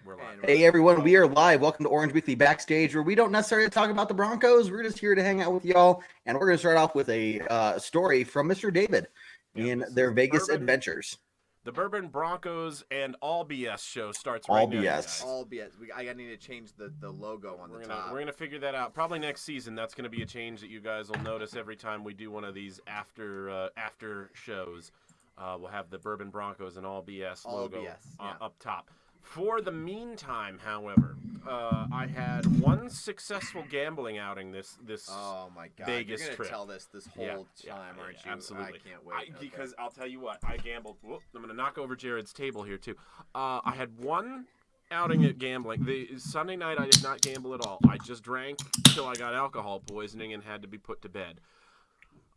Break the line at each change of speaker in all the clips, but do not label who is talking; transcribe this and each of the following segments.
We're live.
Hey everyone, we are live. Welcome to Orange Weekly Backstage, where we don't necessarily talk about the Broncos. We're just here to hang out with y'all, and we're going to start off with a story from Mr. David in their Vegas adventures.
The Bourbon Broncos and All BS show starts
All
right now.
BS.
All BS. I need to change the logo on the top.
We're gonna figure that out. Probably next season. That's gonna be a change that you guys will notice every time we do one of these after shows. We'll have the Bourbon Broncos and All BS logo up top. For the meantime, however, I had one successful gambling outing this
oh my god,
Vegas
you're gonna
trip.
Tell this whole time, aren't you?
Absolutely.
I can't wait.
Because I'll tell you what, I gambled. Whoop, I'm gonna knock over Jared's table here too. I had one outing at gambling. The Sunday night I did not gamble at all. I just drank till I got alcohol poisoning and had to be put to bed.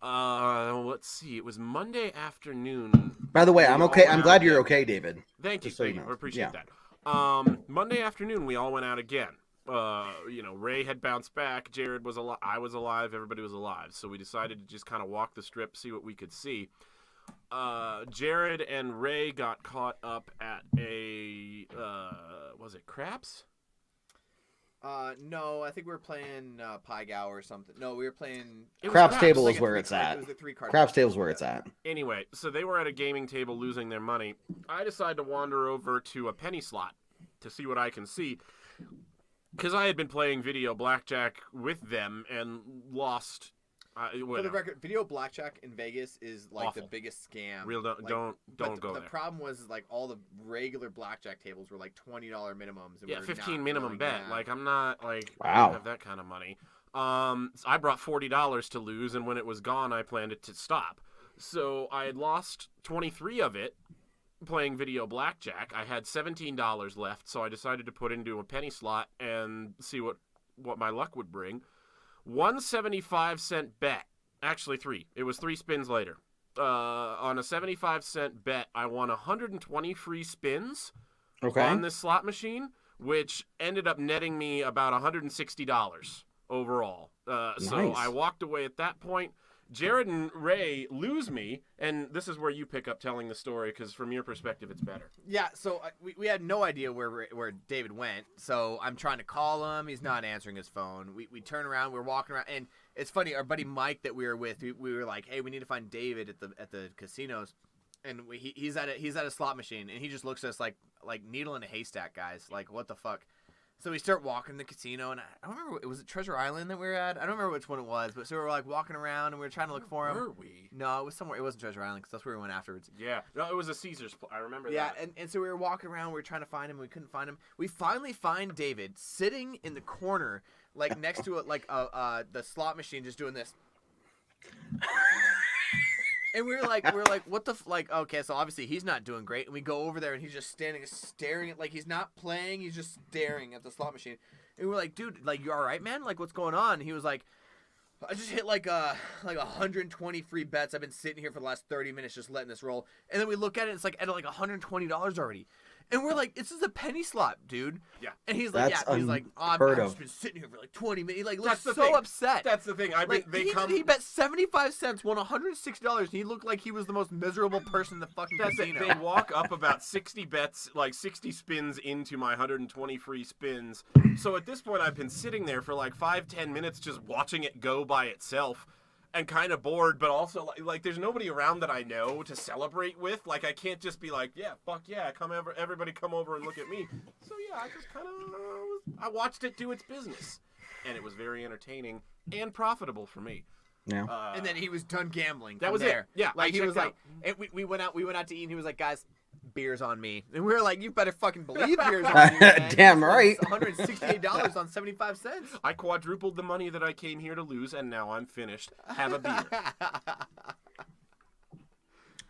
Let's see. It was Monday afternoon.
By the way, I'm okay. I'm glad you're okay, David.
Thank you.
So
Thank you.
know.
I appreciate
Yeah.
that. Monday afternoon, we all went out again. Ray had bounced back. Jared was alive. I was alive. Everybody was alive. So we decided to just kind of walk the strip, see what we could see. Jared and Ray got caught up at a, was it craps?
No, I think we were playing Pie Gow or something. No, we were playing.
Craps table
like
is where it's at.
It was the 3-card.
Craps table is where it's at.
Anyway, so they were at a gaming table losing their money. I decided to wander over to a penny slot to see what I can see. Because I had been playing video blackjack with them and lost.
For the record, video blackjack in Vegas is like
awful.
The biggest scam.
Don't go there.
The problem was like all the regular blackjack tables were like $20 minimums. And
yeah,
we were
15
not
minimum
going
bet.
that.
Like I'm not like I
Wow.
don't have that kind of money. So I brought $40 to lose, and when it was gone, I planned it to stop. So I had lost 23 of it playing video blackjack. I had $17 left, so I decided to put into a penny slot and see what my luck would bring. 1.75-cent bet. Actually, 3. It was 3 spins later. On a 75-cent bet, I won 120 free spins on this slot machine, which ended up netting me about $160 overall. So I walked away at that point. Jared and Ray lose me, and this is where you pick up telling the story, because from your perspective, it's better.
Yeah, so we had no idea where David went. So I'm trying to call him. He's not answering his phone. We turn around. We're walking around, and it's funny. Our buddy Mike that we were with, we were like, "Hey, we need to find David at the casinos," and he's at a slot machine, and he just looks at us like needle in a haystack, guys. Like, what the fuck? So we start walking the casino, and I don't remember. Was it Treasure Island that we were at? I don't remember which one it was, but so we were like walking around, and we were trying to look for him.
Where were we?
No, it was somewhere. It wasn't Treasure Island because that's where we went afterwards.
Yeah. No, it was a Caesar's. I remember that.
Yeah, and so we were walking around. We were trying to find him. We couldn't find him. We finally find David sitting in the corner, like next to it, like the slot machine, just doing this. And we were like, what the okay, so obviously he's not doing great. And we go over there, and he's just staring at, like, he's not playing. He's just staring at the slot machine. And we're like, dude, like, you all right, man? Like, what's going on? And he was like, I just hit like 120 free bets. I've been sitting here for the last 30 minutes just letting this roll. And then we look at it, it's like at like $120 already. And we're like, this is a penny slot, dude.
Yeah.
And he's like,
That's
he's like, I've just been sitting here for like 20 minutes. He like looks so upset.
That's the thing.
He bet 75 cents, won $160, and he looked like he was the most miserable person in the fucking casino.
They walk up about 60 bets, like 60 spins into my 120 free spins. So at this point, I've been sitting there for like 5-10 minutes just watching it go by itself. And kind of bored, but also like there's nobody around that I know to celebrate with. Like I can't just be like, yeah, fuck yeah, everybody come over and look at me. So yeah, I just kind of I watched it do its business, and it was very entertaining and profitable for me.
Yeah.
And then he was done gambling.
That was
there.
it. Yeah,
like he was like, and we went out to eat, and he was like, guys, beers on me. And we were like, you better fucking believe beers on me, man.
Damn right.
$168 on 75 cents.
I quadrupled the money that I came here to lose, and now I'm finished. Have a beer.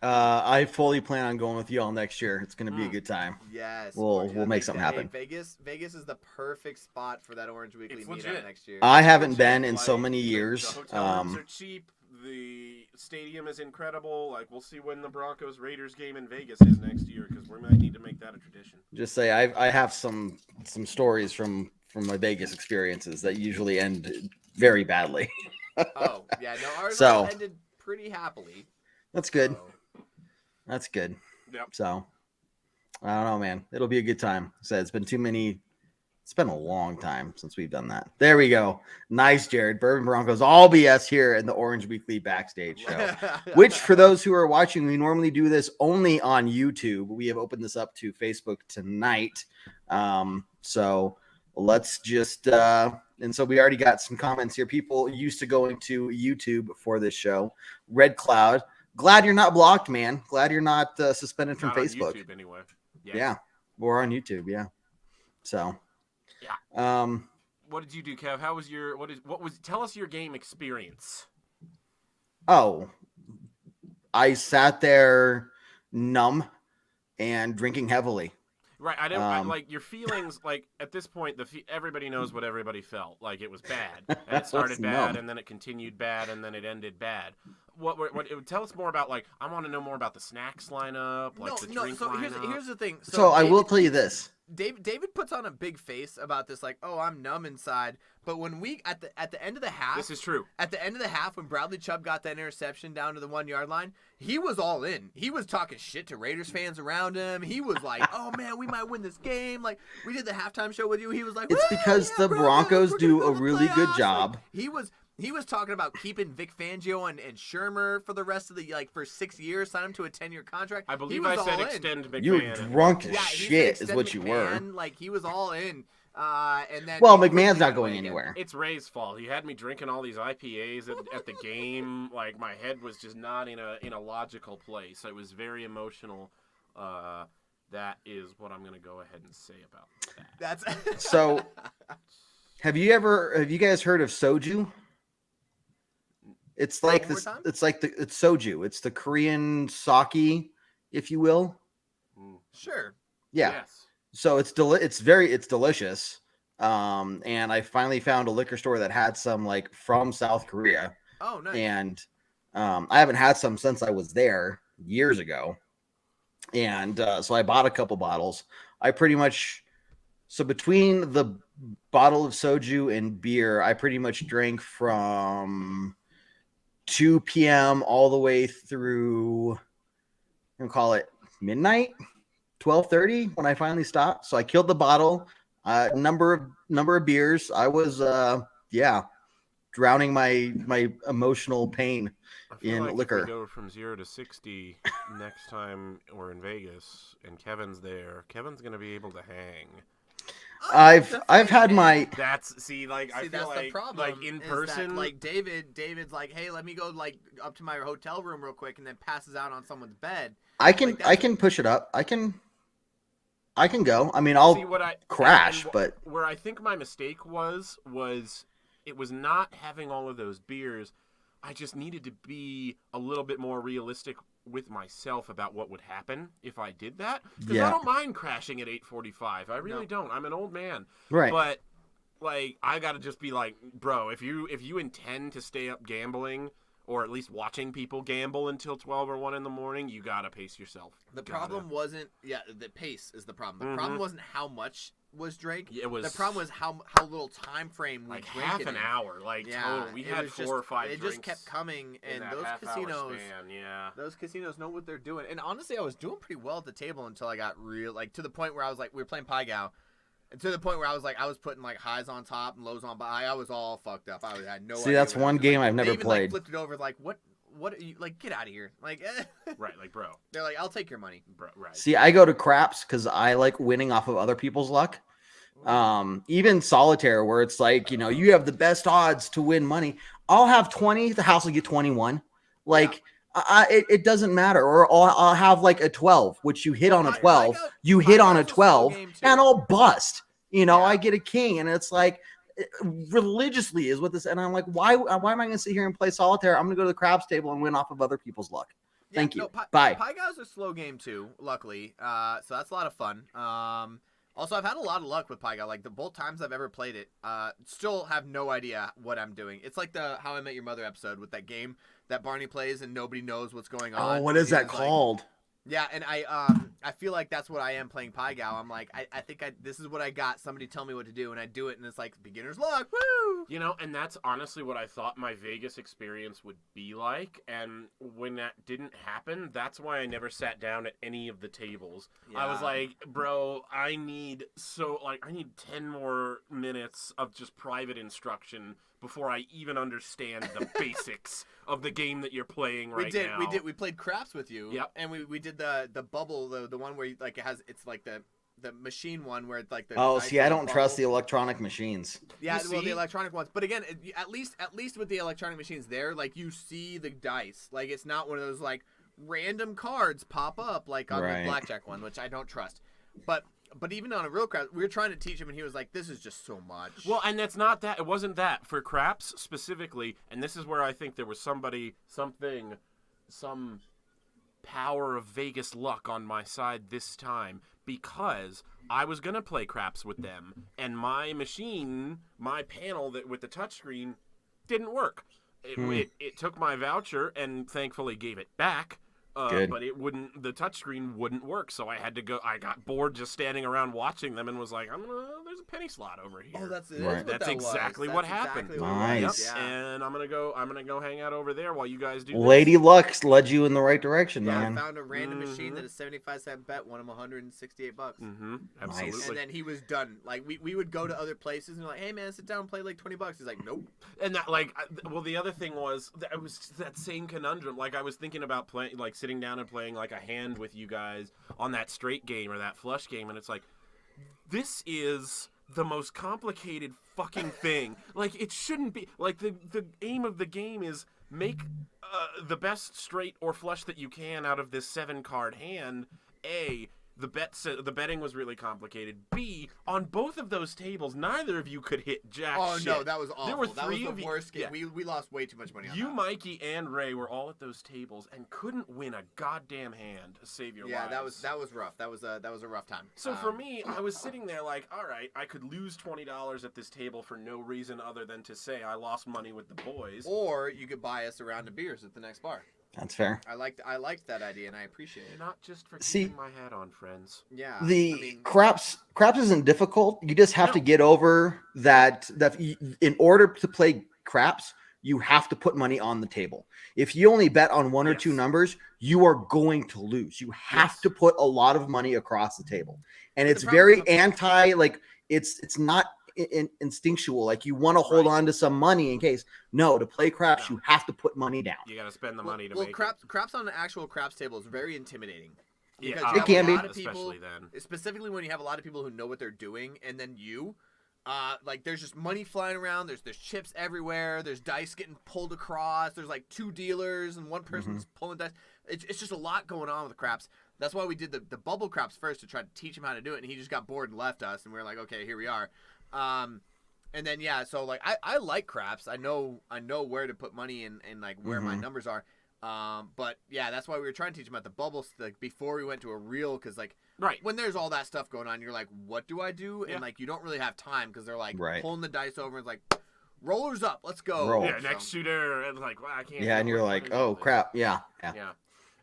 I fully plan on going with you all next year. It's going to be a good time.
Yes.
We'll make something happen.
Vegas is the perfect spot for that Orange Weekly meetup next year.
I haven't been in so many years.
The hotel rooms are cheap. The stadium is incredible. Like, we'll see when the Broncos Raiders game in Vegas is next year, because we might need to make that a tradition.
Just say I have some stories from my Vegas experiences that usually end very badly.
Oh yeah, no, ours ended pretty happily.
That's good.
So.
That's good.
Yep.
So, I don't know, man. It'll be a good time. Said it's been too many. It's been a long time since we've done that. There we go. Nice, Jared. Bourbon Broncos All BS here in the Orange Weekly Backstage show. Which, for those who are watching, we normally do this only on YouTube. We have opened this up to Facebook tonight. So let's just and so we already got some comments here. People used to going to YouTube for this show. Red Cloud. Glad you're not blocked, man. Glad you're not suspended from
Not on
Facebook.
YouTube anyway.
Yeah, we're on YouTube. Yeah. So.
Yeah. What did you do, Kev? How was your tell us your game experience.
Oh, I sat there numb and drinking heavily.
Right, I like your feelings. Like at this point, everybody knows what everybody felt. Like it was bad, and it started bad, and then it continued bad, and then it ended bad. What tell us more about? Like I want to know more about the snacks lineup, like the drink lineup.
Here's the thing.
So I will tell you this.
David puts on a big face about this, like, oh, I'm numb inside. But when we at the end of the half,
this is true.
At the end of the half, when Bradley Chubb got that interception down to the 1 yard line, he was all in. He was talking shit to Raiders fans around him. He was like, "Oh man, we might win this game." Like we did the halftime show with you. He was like,
"It's because the Broncos do a really good job."
Like, he was talking about keeping Vic Fangio and Shermer for the rest of the for 6 years, sign him to a 10-year contract.
I believe I said extend McMahon.
You were drunk as shit, is what you were.
Like he was all in. And then
McMahon's not going anywhere.
It's Ray's fault. He had me drinking all these IPAs at the game. Like my head was just not in a logical place. It was very emotional. That is what I'm going to go ahead and say about that.
That's
so. Have you guys heard of Soju? It's like this. It's Soju. It's the Korean sake, if you will.
Sure.
Yeah.
Yes.
So it's delicious. And I finally found a liquor store that had some like from South Korea.
Oh, nice.
And I haven't had some since I was there years ago. And so I bought a couple bottles. So between the bottle of soju and beer, I pretty much drank from 2 p.m. all the way through, I'm gonna call it midnight, 12:30 when I finally stopped. So I killed the bottle, number of beers. I was drowning my emotional pain in liquor.
If we go from 0 to 60 next time we're in Vegas and Kevin's there, Kevin's gonna be able to hang.
I've had my.
I feel
that's
like
the problem.
Like in person,
that, like David's like, hey, let me go like up to my hotel room real quick, and then passes out on someone's bed.
I can push it up. I can go. I mean, I'll crash, but
where I think my mistake was it was not having all of those beers. I just needed to be a little bit more realistic with myself about what would happen if I did that. Because I don't mind crashing at 8:45. I really don't. I'm an old man.
Right.
But like I gotta just be like, bro, if you intend to stay up gambling or at least watching people gamble until 12 or 1 in the morning, you gotta pace yourself.
The problem wasn't the pace is the problem. The problem wasn't how much was drank.
It was
the problem was how little time frame we
like
drank
half
it
an
in.
hour. Like total. We had 4 or 5
It
drinks.
just kept coming, and
in
those
that
casinos.
Span, yeah.
Those casinos know what they're doing. And honestly, I was doing pretty well at the table until I got to the point where I was like, we were playing Pai Gow. And to the point where I was putting like highs on top and lows on bottom. I was all fucked up. I had no idea.
See, that's one game I've never
David,
played.
Like, flipped it over like, what are you, like, get out of here. Like,
right, like, bro.
They're like, I'll take your money.
Bro, right.
See, I go to craps because I like winning off of other people's luck. Even solitaire where it's like, you have the best odds to win money. I'll have 20, the house will get 21. Like, it doesn't matter. Or I'll have like a 12, which you hit on a 12. You hit on a 12 and I'll bust. I get a king, and it's like religiously is what this. And I'm like, why am I going to sit here and play solitaire? I'm going to go to the craps table and win off of other people's luck. Thank you. Bye.
Pai Gow's a slow game too, luckily. So that's a lot of fun. Also, I've had a lot of luck with Pai Gow. Like both times I've ever played it, still have no idea what I'm doing. It's like the How I Met Your Mother episode with that game that Barney plays and nobody knows what's going on.
Oh, what is that called?
Yeah, and I feel like that's what I am playing Pai Gow. I'm like, I think this is what I got. Somebody tell me what to do, and I do it, and it's like beginner's luck. Woo!
You know, and that's honestly what I thought my Vegas experience would be like. And when that didn't happen, that's why I never sat down at any of the tables.
Yeah.
I was like, bro, I need 10 more minutes of just private instruction before I even understand the basics of the game that you're playing now.
We played craps with you.
Yep.
And we did the bubble, the one where like it's like the machine one where it's like the.
Oh,
dice
see, I
and
don't
the
trust the
bubble.
electronic machines.
Yeah,
You
well,
see?
the electronic ones. But again, at least with the electronic machines there, like you see the dice. Like it's not one of those like random cards pop up like on
Right.
the blackjack one, which I don't trust. But even on a real crap, we were trying to teach him, and he was like, "This is just so much."
Well, and that's not that. It wasn't that. For craps specifically, and this is where I think there was some power of Vegas luck on my side this time, because I was going to play craps with them, and my machine, my panel that with the touchscreen, didn't work. It took my voucher and thankfully gave it back.
Good.
But the touchscreen wouldn't work, so I had to go. I got bored just standing around watching them and was like, there's a penny slot over here.
Oh, that's it.
Right.
That's exactly what happened.
Exactly what it was.
Nice.
Yeah.
And I'm gonna go hang out over there while you guys do
Lady Luck led you in the right direction,
Yeah, I
man.
found a random machine
Mhm.
that is 75-cent bet, won him $168.
Mm-hmm.
Nice.
Absolutely.
And then he was done. Like we would go to other places and be like, "Hey man, sit down and play like $20." He's like, "Nope."
And that, the other thing was that it was that same conundrum. Like, I was thinking about playing, like, sitting down and playing, like, a hand with you guys on that straight game or that flush game, and it's like, this is the most complicated fucking thing. Like, it shouldn't be. Like, the aim of the game is make the best straight or flush that you can out of this 7-card hand. The betting was really complicated. B, on both of those tables, neither of you could hit jack
Oh
shit.
no, that was awful.
There were
that
three
was
of
the
you.
worst game.
Yeah.
We lost way too much money on
You,
that.
Mikey, and Ray were all at those tables and couldn't win a goddamn hand to save your
Yeah,
lives.
that was rough. That was a rough time.
So for me, I was sitting there like, all right, I could lose $20 at this table for no reason other than to say I lost money with the boys.
or you could buy us a round of beers at the next bar.
That's fair.
I liked that idea and I appreciate it.
Not just for
See-
keeping my hat on, friends.
Yeah.
The
I mean,
craps isn't difficult. You just have
No.
to get over that in order to play craps, you have to put money on the table. If you only bet on one or two
Yes.
numbers, you are going to lose. You have
Yes.
to put a lot of money across the table. And
But
it's
the problem
very
is-
anti, like it's not instinctual. Like you want to hold
Right.
on to some money in case. No, to play craps,
No.
you have to put money down.
You got to spend the money to
well,
make
craps on an actual craps table is very intimidating.
it.
Because
Yeah,
you have
It can
a
be.
lot of people,
especially then.
specifically when you have a lot of people who know what they're doing, and then like there's just money flying around. There's chips everywhere. There's dice getting pulled across. There's like 2 dealers and one person's pulling dice. It's just a lot going on with the craps. That's why we did the bubble craps first to try to teach him how to do it, and he just got bored and left us. And we were like, okay, here we are. And then yeah, so like I like craps. I know where to put money and like where my numbers are. But yeah, that's why we were trying to teach him about the bubbles like before we went to a reel, because like
Right.
when there's all that stuff going on, you're like, what do I do?
Yeah.
And like you don't really have time because they're like
Right.
pulling the dice over and it's like rollers up, let's go.
Roll.
Yeah,
So-
next shooter, and like, well, I can't.
Yeah, and
do
you're
it.
like,
What is
oh
all this?
crap, yeah.
Yeah.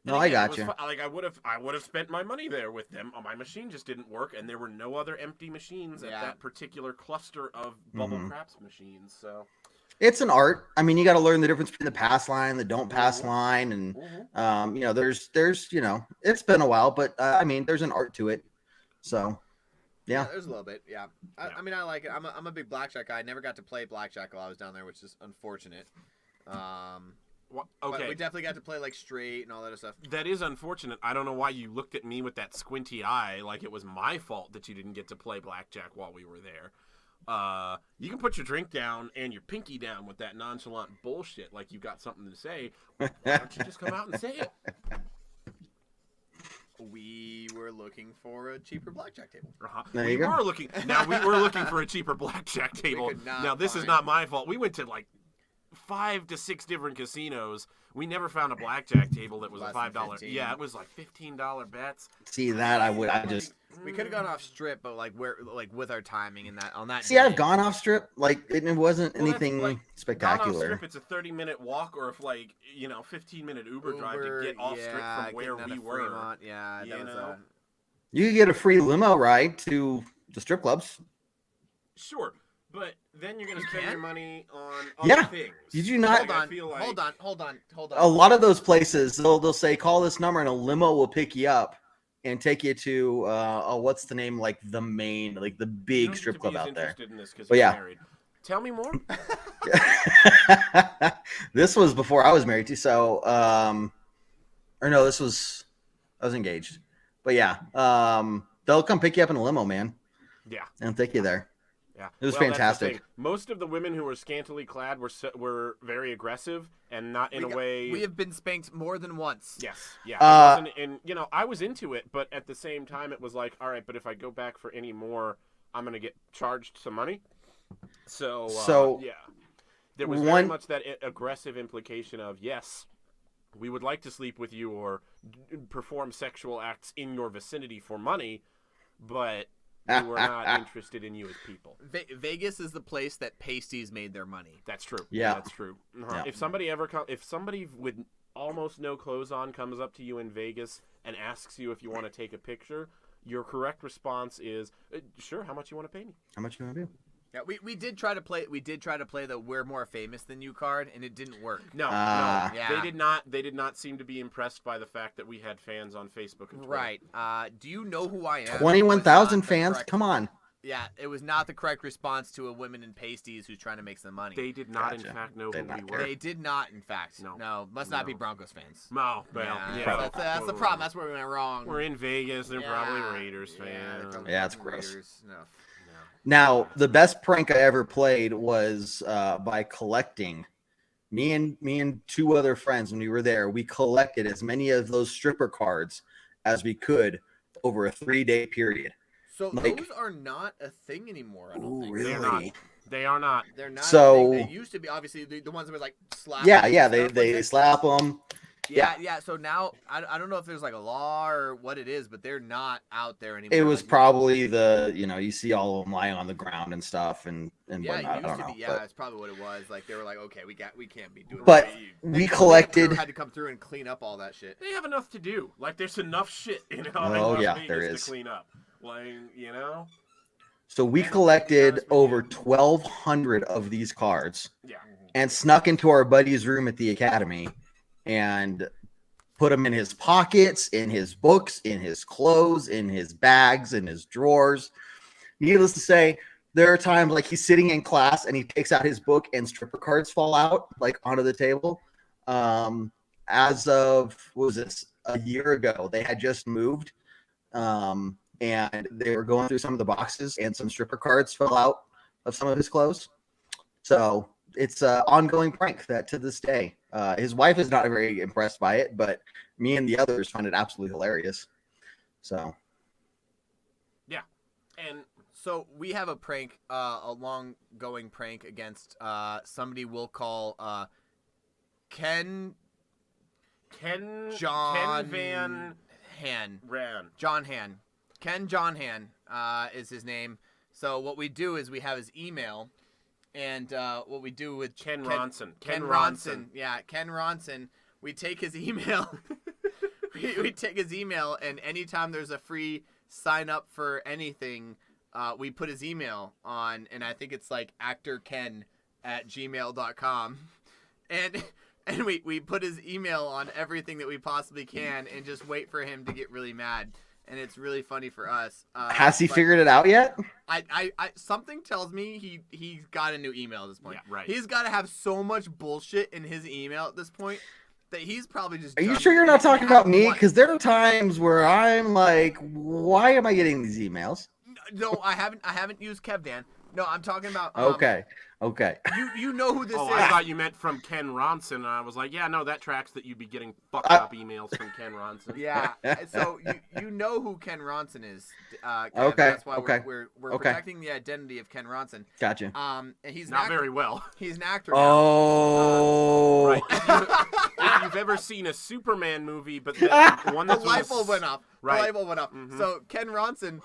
No,
And
I
again,
got
it was
you.
Like I would have spent my money there with them. My machine just didn't work, and there were no other empty machines at
Yeah.
that particular cluster of bubble
Mhm.
craps machines. So
It's an art. I mean, you got to learn the difference between the pass line, the don't pass line, and there's it's been a while, but I mean, there's an art to it. So, yeah.
there's a little bit. Yeah,
Yeah.
I mean, I like it. I'm a big blackjack guy. I never got to play blackjack while I was down there, which is unfortunate. But
okay,
we definitely got to play like straight and all that other stuff.
that is unfortunate. I don't know why you looked at me with that squinty eye, like it was my fault that you didn't get to play blackjack while we were there. You can put your drink down and your pinky down with that nonchalant bullshit, like you got something to say. Why don't you just come out and say it?
We were looking for a cheaper blackjack table.
There
we
you go.
were looking. Now we were looking for a cheaper blackjack table.
could not
Now this is
find-
not my fault. We went to like 5 to 6 different casinos. We never found a blackjack table that was a
Less than
$5.
15.
Yeah, it was like $15 bets.
See that I just
We could have gone off strip, but like with our timing and that on that.
see.
day.
I've gone off strip. Like it wasn't
Well, that's,
anything
like, Gone off
spectacular.
strip, it's a 30-minute walk, or if 15-minute Uber drive to get off strip from where
getting out
we
of
were.
Fremont, yeah,
you
that was
know?
You could get a free limo ride to the strip clubs.
Sure, but then you're gonna spend
can?
your money on
Yeah.
other things.
Did you not-
Hold
I
on,
feel like-
hold on.
A lot of those places they'll say call this number and a limo will pick you up and take you to what's the name, like the main, like the
You
big
don't
strip
need to
club
be as
out there.
interested in this 'cause
But
you're
yeah.
married. Tell me more.
This was before I was married too, so or no, I was engaged. But yeah, they'll come pick you up in a limo, man,
Yeah.
and take you there.
Yeah,
It was
that's the
fantastic.
thing. Most of the women who were scantily clad were very aggressive and not in a way.
We have been spanked more than once.
Yes, yeah.
Uh,
It wasn't, and I was into it, but at the same time, it was like, all right, but if I go back for any more, I'm gonna get charged some money. So yeah, there was very much that aggressive implication of yes, we would like to sleep with you or perform sexual acts in your vicinity for money, but we were not interested in you as people.
Vegas is the place that pasties made their money.
That's true.
Yeah.
That's true.
Yeah.
If somebody with almost no clothes on comes up to you in Vegas and asks you if you want to take a picture, your correct response is, sure, how much you want to pay me?
How much you want to do?
Yeah, we did try to play the "We're more famous than you" card, and it didn't work.
No,
Yeah.
They did not seem to be impressed by the fact that we had fans on Facebook and Twitter.
Right. Do you know who I am?
21,000 fans. Come on.
Yeah, it was not the correct response to a woman in pasties who's trying to make some money.
They did not,
Gotcha.
in fact, know
They
who
did
we
not
were.
care.
They did not, in fact.
No.
Must not be
No.
Broncos fans.
No, well,
Yeah, that's the problem. That's where we went wrong.
We're in Vegas. They're probably
Yeah.
Raiders
Yeah,
fans.
they're probably
Yeah, it's
fucking
gross.
Raiders. No.
Now, the best prank I ever played was by collecting. Me and two other friends, when we were there, we collected as many of those stripper cards as we could over a 3-day period.
So
Like-
those are not a thing anymore. I don't
Ooh,
think.
really?
They're not. They are not.
They're not.
So-
a thing. They used to be obviously the ones that were like slap.
Yeah,
and
yeah,
stuff,
they
like
slap them.
Yeah. So now I don't know if there's like a law or what it is, but they're not out there anymore.
It was
Like,
probably you see all of them lying on the ground and stuff and
yeah,
whatnot.
it
I
used
don't
to
know.
be. Yeah,
but
that's probably what it was. Like they were like, okay, we can't be doing.
But
that.
we
And
collected.
crew had to come through and clean up all that shit.
They have enough to do. Like, there's enough shit in
Oh,
Las
yeah,
Vegas
there
to
is.
clean up. Like,
So we
And
collected
to be honest with
over
you-
1,200 of these cards
Yeah.
and snuck into our buddy's room at the academy and put them in his pockets, in his books, in his clothes, in his bags, in his drawers. Needless to say, there are times like he's sitting in class and he takes out his book and stripper cards fall out like onto the table. As of what was this, a year ago, they had just moved. And they were going through some of the boxes and some stripper cards fell out of some of his clothes. So it's an ongoing prank that to this day, his wife is not very impressed by it, but me and the others find it absolutely hilarious. So
And
So we have a prank, a long-going prank against somebody we'll call Ken John
Van
Han.
Ran.
John Han. Ken John Han is his name. So what we do is we have his email, and what we do with
Ken Ronson.
Ken Ronson. Yeah, Ken Ronson. We take his email. we take his email, and anytime there's a free sign up for anything, we put his email on, and I think it's like actorken@gmail.com. And we put his email on everything that we possibly can and just wait for him to get really mad. And it's really funny for us.
has he
but
figured it out yet?
I something tells me he's got a new email at this point.
Yeah, right.
He's got to have so much bullshit in his email at this point that he's probably just.
Are you
done
sure you're
with
not
it.
talking
He
about
has
me?
one.
Because there are times where I'm like, why am I getting these emails?
No, I haven't used KevDan, No, I'm talking about.
Okay.
You know who this
Oh,
is.
I thought you meant from Ken Ronson, and I was like, yeah, no, that tracks that you'd be getting fucked up emails from Ken Ronson.
Yeah, so you know who Ken Ronson is. Kev,
Okay,
That's why
okay,
we're
okay.
protecting the identity of Ken Ronson.
Gotcha.
And he's
Not very well.
He's an actor now.
Oh.
Right. If you've ever seen a Superman movie, but the one
The
that's
light bulb went off.
Right.
The light bulb went off.
Mhm.
So Ken Ronson,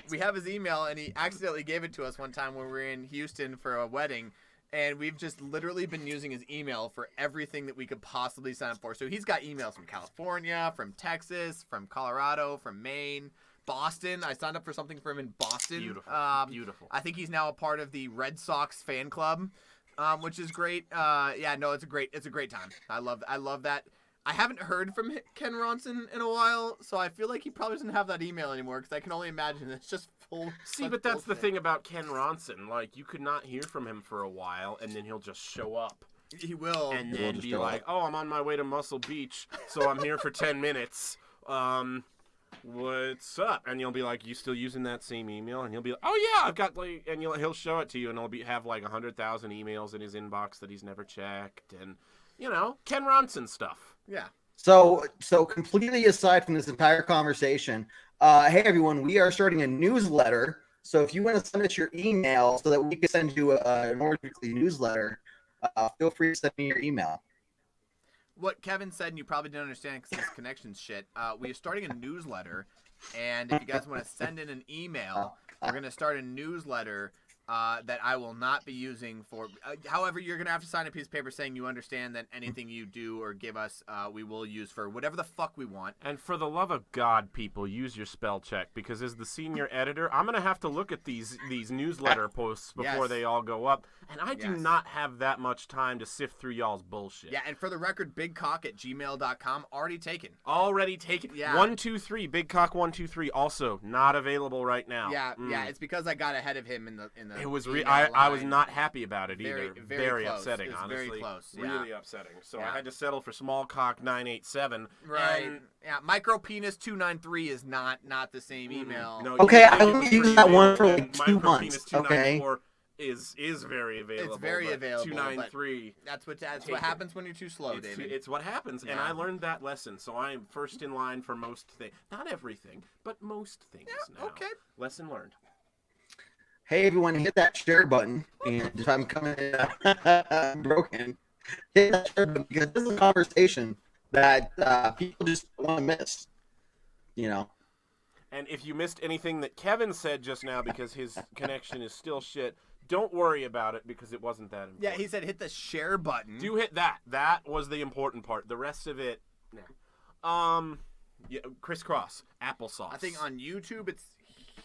we have his email, and he accidentally gave it to us one time when we were in Houston for a wedding, and we've just literally been using his email for everything that we could possibly sign up for. So he's got emails from California, from Texas, from Colorado, from Maine, Boston. I signed up for something for him in Boston.
Beautiful. Beautiful.
I think he's now a part of the Red Sox fan club, which is great. Yeah, no, it's a great time. I love that. I haven't heard from Ken Ronson in a while, so I feel like he probably doesn't have that email anymore, because I can only imagine it's just full.
See, but that's the thing about Ken Ronson. Like, you could not hear from him for a while, and then he'll just show up.
He will.
And
He will
then
just
be
show
like, oh, I'm on my way to Muscle Beach, so I'm here for 10 minutes. What's up? And you'll be like, you still using that same email? And he'll be like, oh, yeah, I've got, like, and he'll show it to you, and he'll have, like, 100,000 emails in his inbox that he's never checked. And, you know, Ken Ronson stuff.
Yeah.
So completely aside from this entire conversation, hey everyone, we are starting a newsletter. So if you want to send us your email so that we can send you an Orange Weekly newsletter, feel free to send me your email.
What Kevin said, and you probably didn't understand because this connection's shit. We are starting a newsletter, and if you guys want to send in an email, we're going to start a newsletter that I will not be using for. However, you're going to have to sign a piece of paper saying you understand that anything you do or give us, we will use for whatever the fuck we want.
And for the love of God, people, use your spell check, because as the senior editor, I'm going to have to look at these newsletter posts before
Yes.
they all go up, and I do
Yes.
not have that much time to sift through y'all's bullshit.
Yeah, and for the record, bigcock@gmail.com, already taken.
Already taken.
Yeah.
123, Big Cock 123, also not available right now.
Yeah, yeah, it's because I got ahead of him in the.
It was
email
I was
line.
not happy about it
Very-
either.
very close.
upsetting,
It was
honestly.
very close, yeah.
Really upsetting. So
Yeah.
I had to settle for Small Cock 987.
Right.
And
Yeah, micropenis 293 is not the same email.
no,
Okay,
you
I
think
only
it's
used
pretty
that one for
available,
like
and
2
Micropenis
months, okay?
294 is very available.
very
but
available, but
293.
That's what
Take
what
it.
happens when you're too slow,
It's,
David.
it's what happens, and
Yeah.
I learned that lesson. So I am first in line for most things. Not everything, but most things now.
okay.
Lesson learned.
Hey everyone, hit that share button, and if I'm coming in broken, hit that share button, because this is a conversation that people just want to miss. You know.
And if you missed anything that Kevin said just now because his connection is still shit, don't worry about it because it wasn't that important.
Yeah, he said hit the share button.
Do hit that. That was the important part. The rest of it, nah. Yeah, crisscross, applesauce.
I think on YouTube it's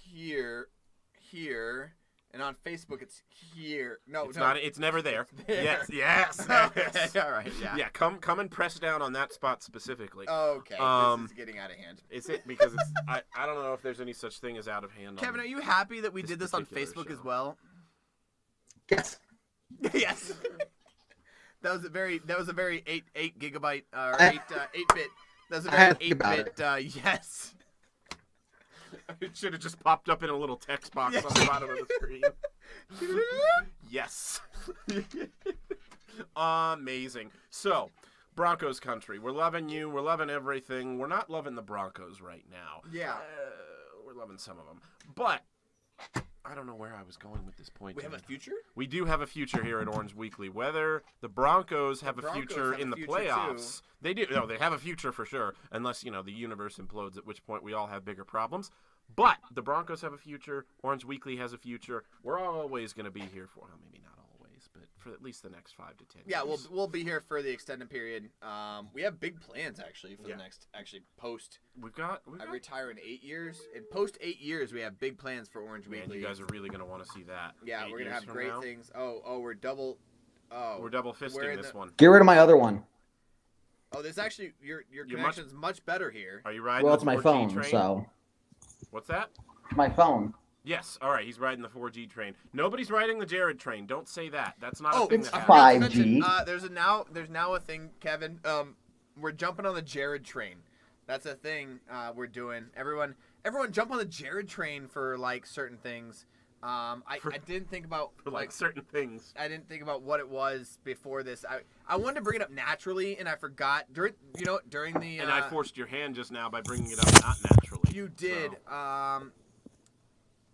here, and on Facebook it's here. No,
it's not. It's never there.
there.
Yes, yes.
Okay, all right, yeah.
Yeah, come and press down on that spot specifically.
Okay, this is getting out of hand.
Is it because it's? I don't know if there's any such thing as out of hand.
Kevin,
on
are you happy that we
this
did this on
particular
Facebook
show.
as well?
Yes.
Yes. That was a very 8 gigabyte or
I-
8 bit. That was a
I had
very
to think about
8 bit. Yes.
It should have just popped up in a little text box on the bottom of the screen. Yes. Amazing. So, Broncos country. We're loving you. We're loving everything. We're not loving the Broncos right now.
Yeah.
We're loving some of them. But I don't know where I was going with this point.
We have a
Kevin.
future?
We do have a future here at Orange Weekly. Whether the Broncos have a
Broncos
future
have
in
a
the
future,
playoffs, they do. No, they have a future for sure. Unless the universe implodes, at which point we all have bigger problems. But the Broncos have a future. Orange Weekly has a future. We're always going to be here for. Well, maybe not always, but for at least the next 5 to 10
Yeah,
years.
we'll be here for the extended period. We have big plans actually for
Yeah.
the next post.
We've got.
I retire in 8 years. In post 8 years, we have big plans for Orange
Man,
Weekly.
you guys are really going to want to see that.
Yeah,
8
we're gonna
years
have
from
great
now.
things. We're double. Oh,
We're double
we're
fisting
in
this
the-
one.
Get rid of my other one.
Oh, this actually your
You're
connection's much better here.
Are you riding
Well,
the
it's my
4G
phone,
train?
so
What's that?
my phone.
Yes. All right. He's riding the 4G train. Nobody's riding the Jared train. Don't say that. That's not
Oh,
a thing
it's
that
I
happens.
forgot to
5G.
mention, there's now a thing, Kevin. We're jumping on the Jared train. That's a thing we're doing. Everyone everyone jump on the Jared train for like certain things. I didn't think about
for like certain things.
I didn't think about what it was before this. I wanted to bring it up naturally, and I forgot during the.
And I forced your hand just now by bringing it up not naturally.
You did.
So.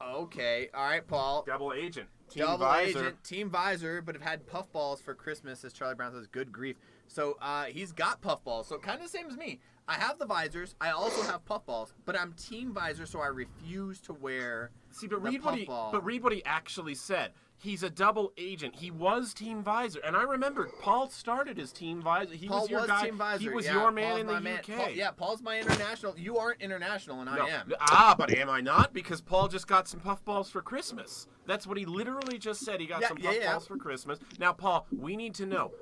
Okay. All right, Paul.
Double agent.
Team Visor, but have had puffballs for Christmas, as Charlie Brown says. Good grief. So he's got puffballs. So kind of the same as me. I have the visors. I also have puffballs, but I'm Team Visor, so I refuse to wear.
See, but read what he actually said. He's a double agent. He was Team Visor, and I remember Paul started as Team Visor. He was your guy.
Team Visor.
He was
yeah,
your man
Paul's
in the UK.
Paul, Paul's my international. You aren't international, and I am.
But am I not? Because Paul just got some puffballs for Christmas. That's what he literally just said. He got some puffballs for Christmas. Now, Paul, we need to know: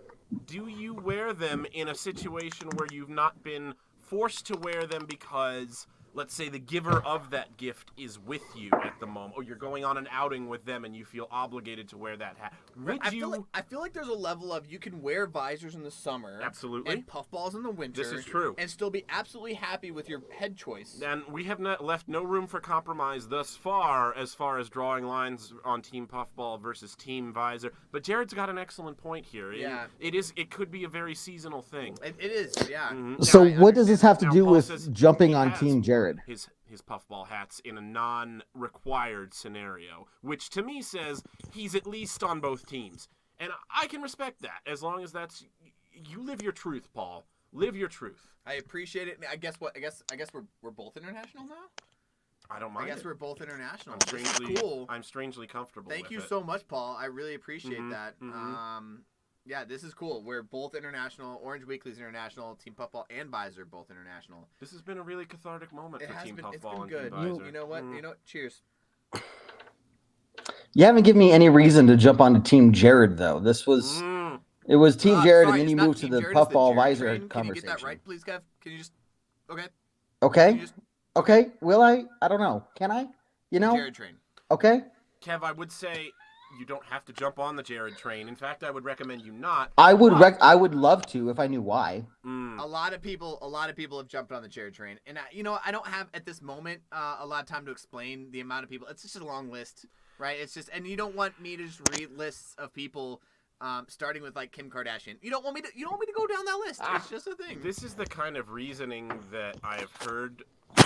do you wear them in a situation where you've not been forced to wear them because, let's say, the giver of that gift is with you at the moment, or you're going on an outing with them and you feel obligated to wear that hat?
I feel like there's a level of you can wear visors in the summer,
absolutely,
and puffballs in the winter.
This is true,
and still be absolutely happy with your head choice.
And we have not left no room for compromise thus far as drawing lines on Team Puffball versus Team Visor. But Jared's got an excellent point here.
Yeah,
it could be a very seasonal thing.
It is, yeah.
Mm-hmm. So what does this have to do with jumping on Team Jared?
His puffball hats in a non-required scenario, which to me says he's at least on both teams, and I can respect that as long as that's you live your truth, Paul. Live your truth.
I appreciate it. I guess we're both international now.
I don't mind.
I guess we're both international.
I'm strangely comfortable.
Thank you so much, Paul. I really appreciate that. Mm-hmm. Yeah, this is cool. We're both international. Orange Weekly's international. Team Puffball and Visor both international.
This has been a really cathartic moment for Team Puffball
it's been
and
good.
Team Visor.
You know what? You know what? Cheers.
You haven't given me any reason to jump onto Team Jared, though. This was it was Team Jared, and then you moved to the Puffball Visor conversation.
Can you get that right, please, Kev? Can you just
Okay. Okay. Will I? I don't know. Can I?
Jared train.
Okay.
Kev, I would say you don't have to jump on the Jared train. In fact, I would recommend you not.
I would love to if I knew why.
A lot of people have jumped on the Jared train, and I don't have at this moment a lot of time to explain the amount of people. It's just a long list, right? It's just, and you don't want me to just read lists of people, starting with like Kim Kardashian. You don't want me to go down that list. It's just a thing.
This is the kind of reasoning that I have heard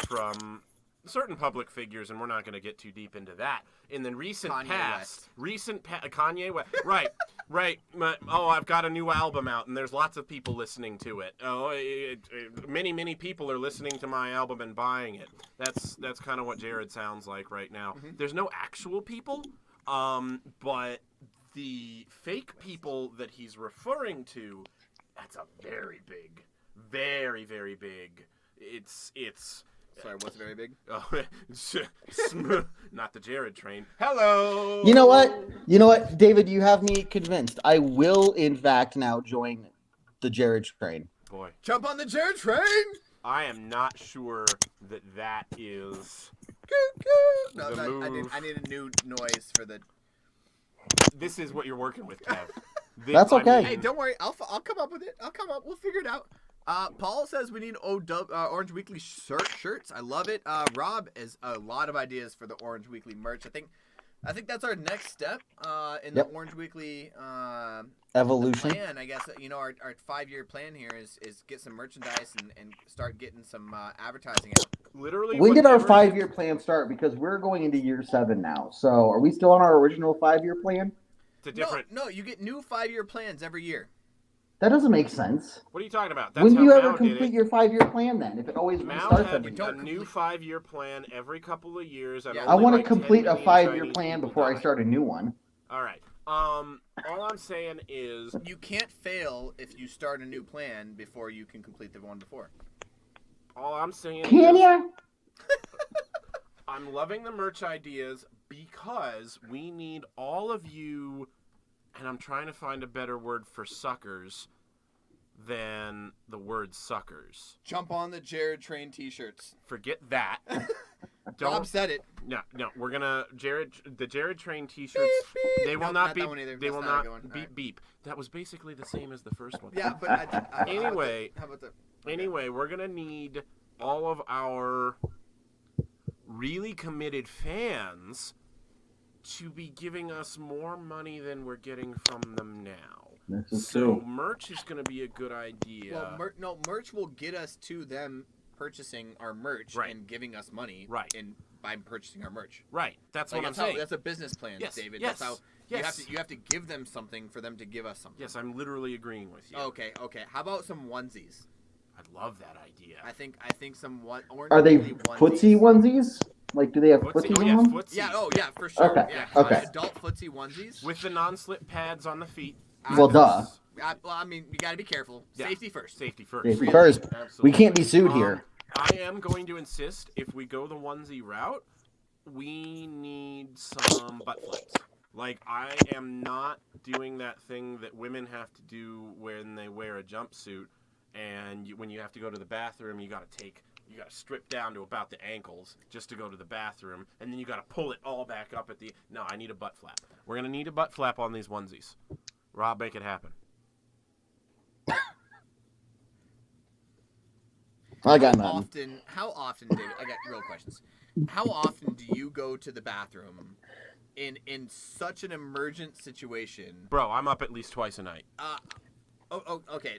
from certain public figures, and we're not going to get too deep into that. In the recent past, Kanye West, right. I've got a new album out, and there's lots of people listening to it. Many people are listening to my album and buying it. That's kind of what Jared sounds like right now. Mm-hmm. There's no actual people, but the fake people that he's referring to, that's a very big, very, very big. It's.
Sorry, what's very big?
Oh, not the Jared train. Hello.
You know what, David? You have me convinced. I will, in fact, now join the Jared train.
Boy,
jump on the Jared train.
I am not sure that is.
No, I need a new noise for the.
This is what you're working with, Kev.
That's okay.
Hey, don't worry. I'll come up with it. We'll figure it out. Paul says we need Orange Weekly shirts. I love it. Rob has a lot of ideas for the Orange Weekly merch. I think that's our next step in the Orange Weekly
evolution
plan. I guess our 5-year plan here is get some merchandise and start getting some advertising out.
Literally,
when did our 5-year plan start? Because we're going into year 7 now. So are we still on our original 5-year plan?
It's a different.
No, you get new 5-year plans every year.
That doesn't make sense.
What are you talking about? That's
when do you ever
Mao
complete your 5-year plan then? If it always restarts
every a new 5-year plan every couple of years.
I want to complete a 5-year plan before I start a new one.
All right. All I'm saying is
you can't fail if you start a new plan before you can complete the one before.
All I'm saying
can you?
I'm loving the merch ideas because we need all of you. And I'm trying to find a better word for suckers than the word suckers.
Jump on the Jared Train t-shirts.
Forget that.
Rob said it.
No, we're gonna the Jared Train t-shirts.
Beep, beep.
They will not be. They will not beep beep. That was basically the same as the first one.
Yeah, but
anyway.
How about that? Okay.
Anyway, we're gonna need all of our really committed fans to be giving us more money than we're getting from them now.
This is
So
true.
merch is going to be a good idea.
Well, merch will get us to them purchasing our merch
Right.
and giving us money
Right.
by purchasing our merch.
Right. That's
Like,
what I'm saying.
That's a business plan,
Yes,
David.
yes,
That's how
yes.
you have to give them something for them to give us something.
Yes, I'm literally agreeing with you.
Okay. How about some onesies?
I love that idea.
I think some orange.
Are they
onesies.
footsie onesies? Like, do they have
Footsie?
footsies
Oh,
on
yeah,
them?
footsie.
Yeah. Oh, yeah, for sure.
Okay,
Yeah.
okay.
Adult footsie onesies.
With the non-slip pads on the feet.
Well, duh.
Well, I mean, you got to be careful.
Yeah.
Safety first.
Safety first.
Safety
Really?
first.
Absolutely.
We can't be sued here.
I am going to insist, if we go the onesie route, we need some butt flaps. Like, I am not doing that thing that women have to do when they wear a jumpsuit, and when you have to go to the bathroom, you got to strip down to about the ankles just to go to the bathroom, and then you got to pull it all back up at the... No, I need a butt flap. We're going to need a butt flap on these onesies. Rob, make it happen.
I got nothing.
How often, David? I got real questions. How often do you go to the bathroom in such an emergent situation?
Bro, I'm up at least twice a night.
Okay.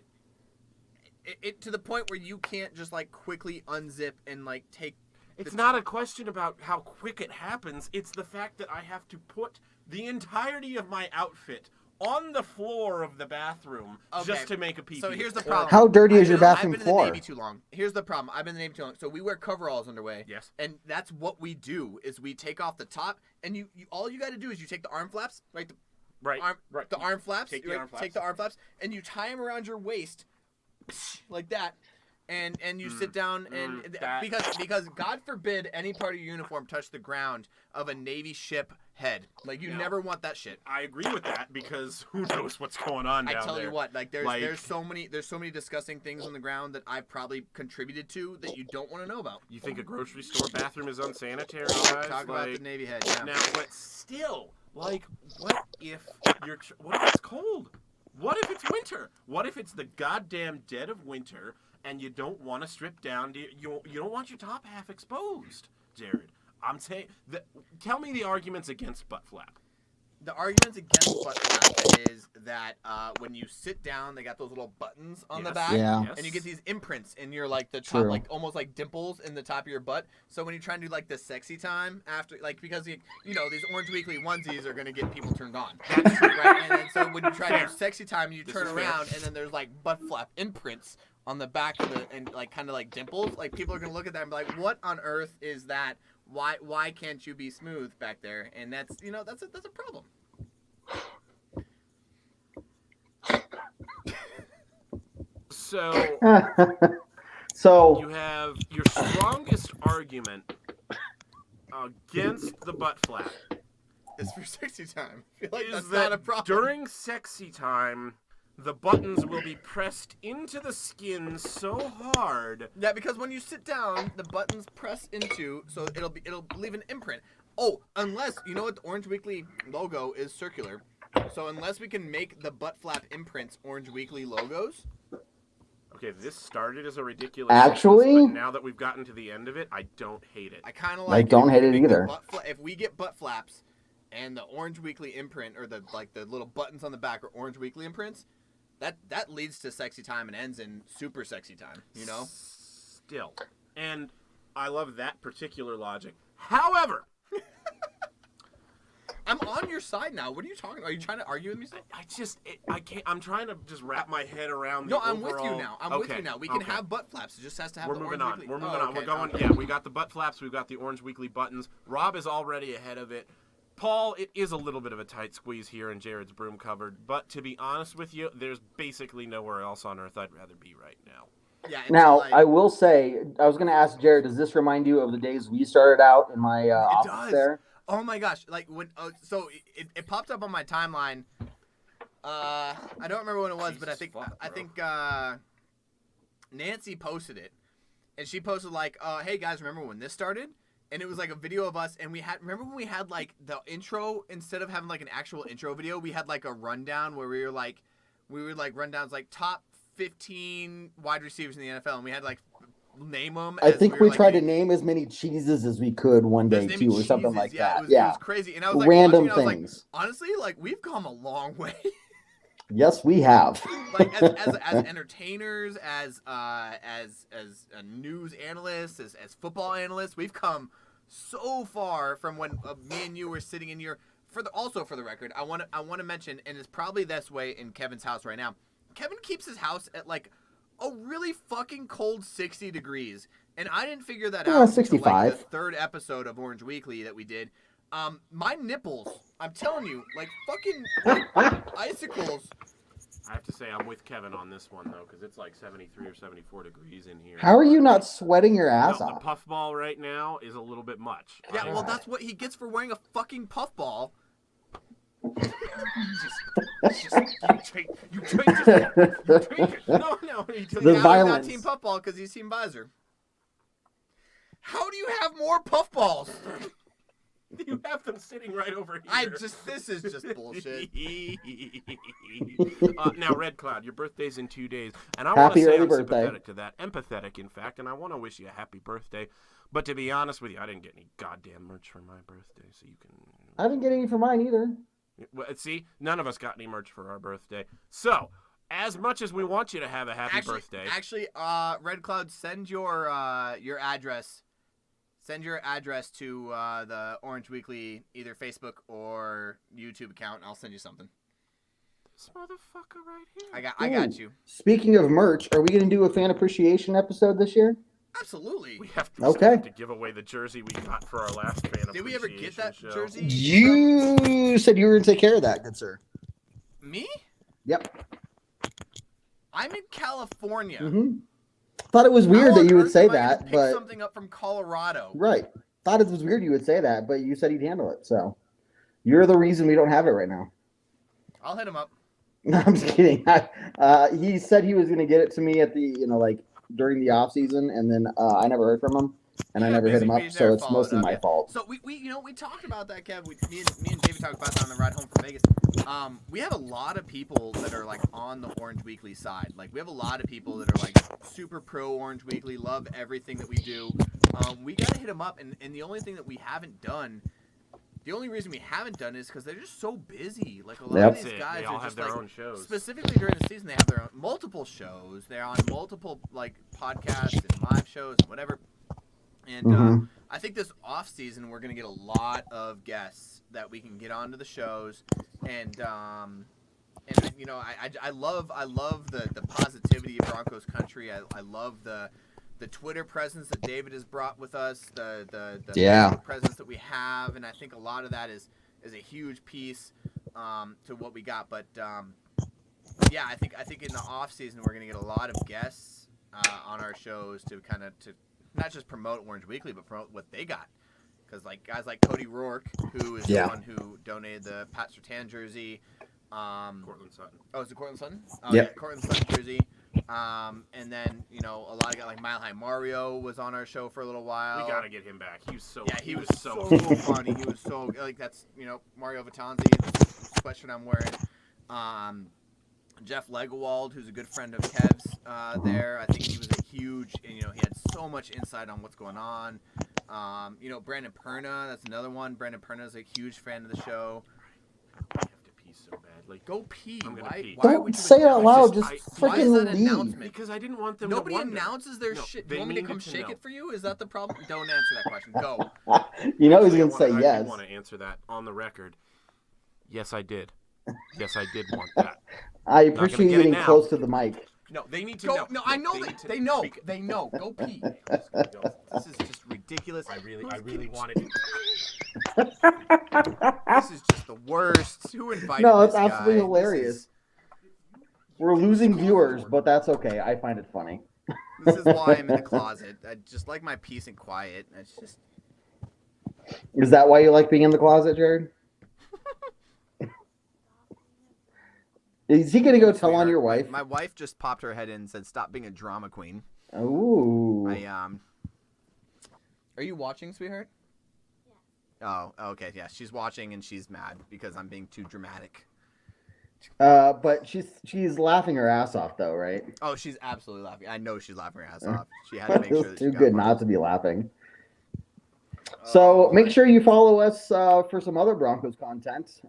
It to the point where you can't just like quickly unzip and like take.
It's not a question about how quick it happens. It's the fact that I have to put the entirety of my outfit on the floor of the bathroom just to make a pee.
So here's the problem.
How dirty is your
I've
bathroom
been
floor?
in the Navy too long. Here's the problem. I've been in the Navy too long. So we wear coveralls underway.
Yes.
And that's what we do is we take off the top, and you all you got to do is you take the arm flaps, right?
Right.
The arm flaps.
Take the
right?
arm flaps.
Take the arm flaps, and you tie them around your waist, like that. And you sit down because God forbid any part of your uniform touch the ground of a Navy ship head. Like you never want that shit.
I agree with that because who knows what's going on down there.
I tell you what, like there's so many disgusting things on the ground that I've probably contributed to that you don't want to know about.
You think a grocery store bathroom is unsanitary, guys?
Talk about the Navy head. Yeah.
Now, but still, like, what if it's cold? What if it's winter? What if it's the goddamn dead of winter and you don't want to strip down? You don't want your top half exposed, Jared. I'm saying, tell me the arguments against butt flap.
The arguments against butt flap is that when you sit down, they got those little buttons on the back,
Yeah.
and you get these imprints in your like the top,
True.
like almost like dimples in the top of your butt. So when you try and do like the sexy time after, like because you know these Orange Weekly onesies are gonna get people turned on, right? And then so when you try to do sexy time, you turn around and then there's like butt flap imprints on the back of the and like kind of like dimples. Like people are gonna look at that and be like, "What on earth is that? Why can't you be smooth back there?" And that's a problem.
So
So
you have your strongest argument against the butt flap
It's for sexy time. I feel like
is
that's
that
not a problem.
during sexy time, the buttons will be pressed into the skin so hard.
Yeah, because when you sit down, the buttons press into, so it'll leave an imprint. Oh, unless you know what the Orange Weekly logo is circular, so unless we can make the butt flap imprints Orange Weekly logos.
Okay, this started as a ridiculous.
Actually?
sentence, but now that we've gotten to the end of it, I don't hate it.
I kind of
I
like.
don't
if
hate
we
it
make the
either.
if we get butt flaps, and the Orange Weekly imprint or the little buttons on the back are Orange Weekly imprints, that leads to sexy time and ends in super sexy time. You know.
Still, and I love that particular logic. However.
I'm on your side now. What are you talking about? Are you trying to argue with me?
I can't. I'm trying to just wrap my head around.
No,
the
I'm with you
overall-
now. I'm with you now. We can have butt flaps. It just has to have.
We're
the
moving
Orange
on.
Weekly.
We're moving
Oh,
on. We're
okay.
going.
Okay.
Yeah, we got the butt flaps. We've got the Orange Weekly buttons. Rob is already ahead of it. Paul, it is a little bit of a tight squeeze here in Jared's broom cupboard, but to be honest with you, there's basically nowhere else on earth I'd rather be right now.
Yeah.
now,
until
I will say, I was going to ask Jared, does this remind you of the days we started out in my office
does.
there?
Oh my gosh! Like when so it popped up on my timeline. I don't remember when it was, but I think Nancy posted it, and she posted like, "Hey guys, remember when this started?" And it was like a video of us, and remember when we had like the intro instead of having like an actual intro video, we had like a rundown where we would like rundowns like top 15 wide receivers in the NFL, and we had like name them.
I think we tried to name as many cheeses as we could one day too, or something like that.
It was crazy. And I was like,
random
watching, and
things.
I was like, honestly, like we've come a long way.
Yes, we have.
Like as entertainers, as news analysts, as football analysts, we've come so far from when me and you were sitting in here. Also for the record, I want to mention, and it's probably this way in Kevin's house right now. Kevin keeps his house at like a really fucking cold 60 degrees, and I didn't figure that out
65.
until like the third episode of Orange Weekly that we did. My nipples, I'm telling you, like fucking icicles.
I have to say I'm with Kevin on this one though, because it's like 73 or 74 degrees in here.
How are you not sweating your ass
The
off?
puffball right now is a little bit much.
Yeah, well, that's what he gets for wearing a fucking puffball.
You take it. No,
The violence.
Not Team Puffball because he's Team Visor. How do you have more puffballs?
You have them sitting right over here.
This is just bullshit.
Now, Red Cloud, your birthday's in 2 days, and I want to say I'm sympathetic to that. Empathetic, in fact, and I want to wish you a happy birthday. But to be honest with you, I didn't get any goddamn merch for my birthday, so you can...
I didn't get any for mine either.
Well, see, none of us got any merch for our birthday. So, as much as we want you to have a happy birthday...
Actually, Red Cloud, send your address... Send your address to the Orange Weekly, either Facebook or YouTube account, and I'll send you something.
This motherfucker right here.
I got you.
Speaking of merch, are we going to do a fan appreciation episode this year?
Absolutely.
We have to give away the jersey we got for our last fan appreciation.
Did we ever get that
show.
jersey?
You said you were going to take care of that, good sir.
Me?
Yep.
I'm in California.
Mm-hmm. Thought it was weird that you would say that, but
something up from Colorado.
Right. Thought it was weird you would say that, but you said he'd handle it. So you're the reason we don't have it right now.
I'll hit him up.
No, I'm just kidding. He said he was going to get it to me at the during the off season, and then I never heard from him, and I never hit him up. So it's mostly my fault.
So we talked about that, Kev. Me and David talked about that on the ride home from Vegas. We have a lot of people that are like on the Orange Weekly side. Like we have a lot of people that are like super pro Orange Weekly, love everything that we do. We gotta hit them up, and the only thing that we haven't done. The only reason we haven't done is because they're just so busy. Like a lot of these guys
they all
are just
have their own shows.
Specifically during the season, they have their own multiple shows. They're on multiple like podcasts and live shows and whatever. And I think this off season we're gonna get a lot of guests that we can get onto the shows. And I love the positivity of Broncos country. I love the Twitter presence that David has brought with us, the Facebook presence that we have, and I think a lot of that is a huge piece to what we got. But yeah, I think in the off season we're gonna get a lot of guests on our shows to not just promote Orange Weekly, but promote what they got. Because like guys like Cody Rourke, who is the one who donated the Pat Surtain jersey.
Cortland Sutton.
Oh, is it Cortland Sutton?
Yeah,
Cortland Sutton jersey. And then a lot of guys like Mile High Mario was on our show for a little while.
We gotta get him back. He was so
he was so funny. He was so like that's Mario Vitanzi, the sweatshirt I'm wearing. Jeff Legowald, who's a good friend of Kev's there. I think he was a huge, he had so much insight on what's going on. Brandon Perna, that's another one. Brandon Perna is a huge fan of the show.
I have to pee so badly.
Go pee.
I'm gonna pee.
Why
Don't
would you
say it out loud.
announce
Just
Why is that
freaking
an
leave.
announcement?
Because I didn't want them
Nobody
to wonder.
announces their shit. Do you want me to come shake it for you? Is that the problem? Don't answer that question. Go.
He's going to say
I
yes.
do want to answer that on the record. Yes, I did. Yes, I did want that.
I appreciate you getting
now.
close to the mic.
No, they need to
Go.
know.
No, I know they know. They know. Go pee. This is just ridiculous.
I really wanted it.
This is just the worst. Who invited
No,
this
it's absolutely
guy?
hilarious. We're losing viewers, but that's okay. I find it funny.
This is why I'm in the closet. I just like my peace and quiet. It's just.
Is that why you like being in the closet, Jared? Is he going to go tell on your wife?
My wife just popped her head in and said, "Stop being a drama queen."
Ooh.
Are you watching, sweetheart? Yeah. Oh, okay. Yeah, she's watching and she's mad because I'm being too dramatic.
But she's laughing her ass off though, right?
Oh, she's absolutely laughing. I know she's laughing her ass off. She had to make sure that
It's
she
too
got
good
money.
not to be laughing. So make sure you follow us for some other Broncos content.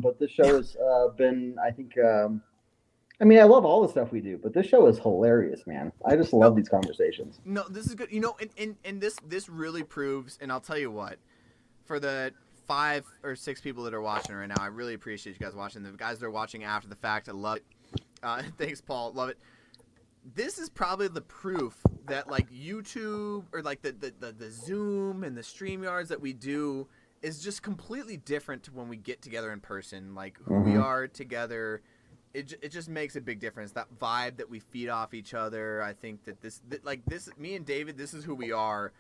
But this show has been, I think, I mean, I love all the stuff we do, but this show is hilarious, man. I just love these conversations.
No, this is good. You know, and this really proves, and I'll tell you what, for the 5 or 6 people that are watching right now, I really appreciate you guys watching. The guys that are watching after the fact, I love it. Thanks, Paul. Love it. This is probably the proof that like YouTube or like the Zoom and the StreamYards that we do is just completely different to when we get together in person. Like who we are together, it just makes a big difference. That vibe that we feed off each other. I think that this me and David, this is who we are.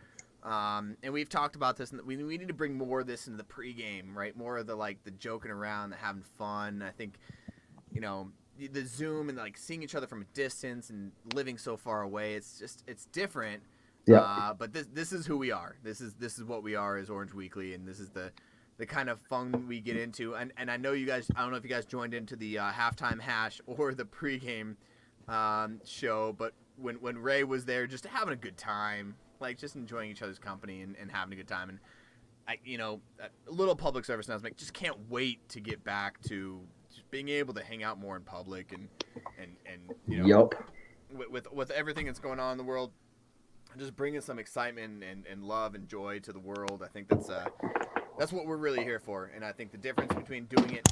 And we've talked about this, and we need to bring more of this into the pregame, right? More of the like the joking around, the having fun. I think, you know, the Zoom and like seeing each other from a distance and living so far away, it's different.
Yeah.
But this is who we are. This is what we are as Orange Weekly, and this is the kind of fun we get into. And I know you guys. I don't know if you guys joined into the halftime hash or the pregame show, but when Ray was there, just having a good time, like just enjoying each other's company and having a good time. And I, you know, a little public service announcement. Just can't wait to get back to just being able to hang out more in public and you know, with everything that's going on in the world, just bringing some excitement and love and joy to the world. I think that's what we're really here for. And I think the difference between doing it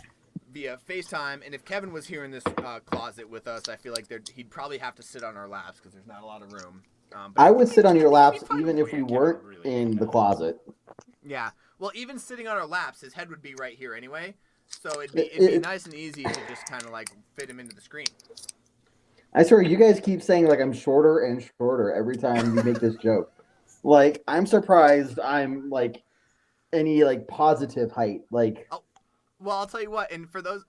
via FaceTime, and if Kevin was here in this closet with us, I feel like he'd probably have to sit on our laps because there's not a lot of room.
I would sit on your laps even if we weren't in the closet.
Yeah. Well, even sitting on our laps, his head would be right here anyway. So it'd be nice and easy to just kind of like fit him into the screen.
I swear, you guys keep saying like I'm shorter and shorter every time you make this joke. Like I'm surprised I'm like any like positive height. Like,
well, I'll tell you what. And for those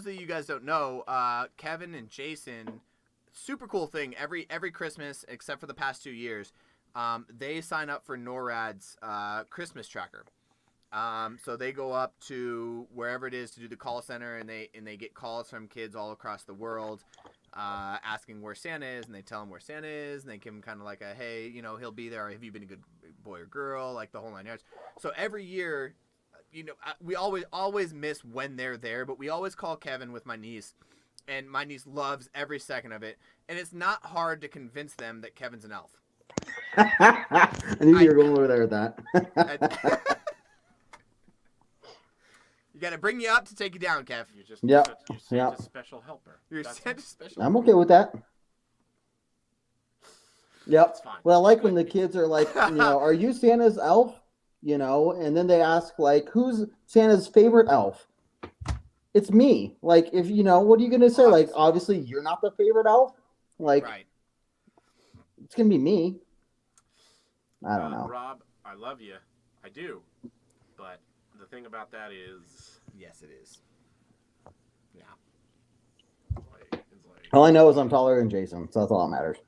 of you guys don't know, Kevin and Jason, super cool thing. Every Christmas, except for the past 2 years, they sign up for NORAD's Christmas tracker. So they go up to wherever it is to do the call center, and they get calls from kids all across the world, asking where Santa is, and they tell them where Santa is, and they give them kind of like a, hey, you know, he'll be there. Have you been a good boy or girl? Like the whole 9 yards. So every year, you know, we always miss when they're there, but we always call Kevin with my niece, and my niece loves every second of it, and it's not hard to convince them that Kevin's an elf.
I knew you were going over there with that.
You got to bring you up to take you down, Kev.
You're just a special helper.
You're such a special.
I'm okay with that. Yep.
That's fine.
Well, I like when the kids are like, you know, are you Santa's elf? You know, and then they ask like, who's Santa's favorite elf? It's me. Like, if you know, what are you gonna say? Like, obviously, you're not the favorite elf. Like,
right.
It's gonna be me. I don't know.
Rob, I love you. I do. But the thing about that is,
yes, it is. Yeah.
It's like,
All I know is I'm taller than Jason, so that's all that matters.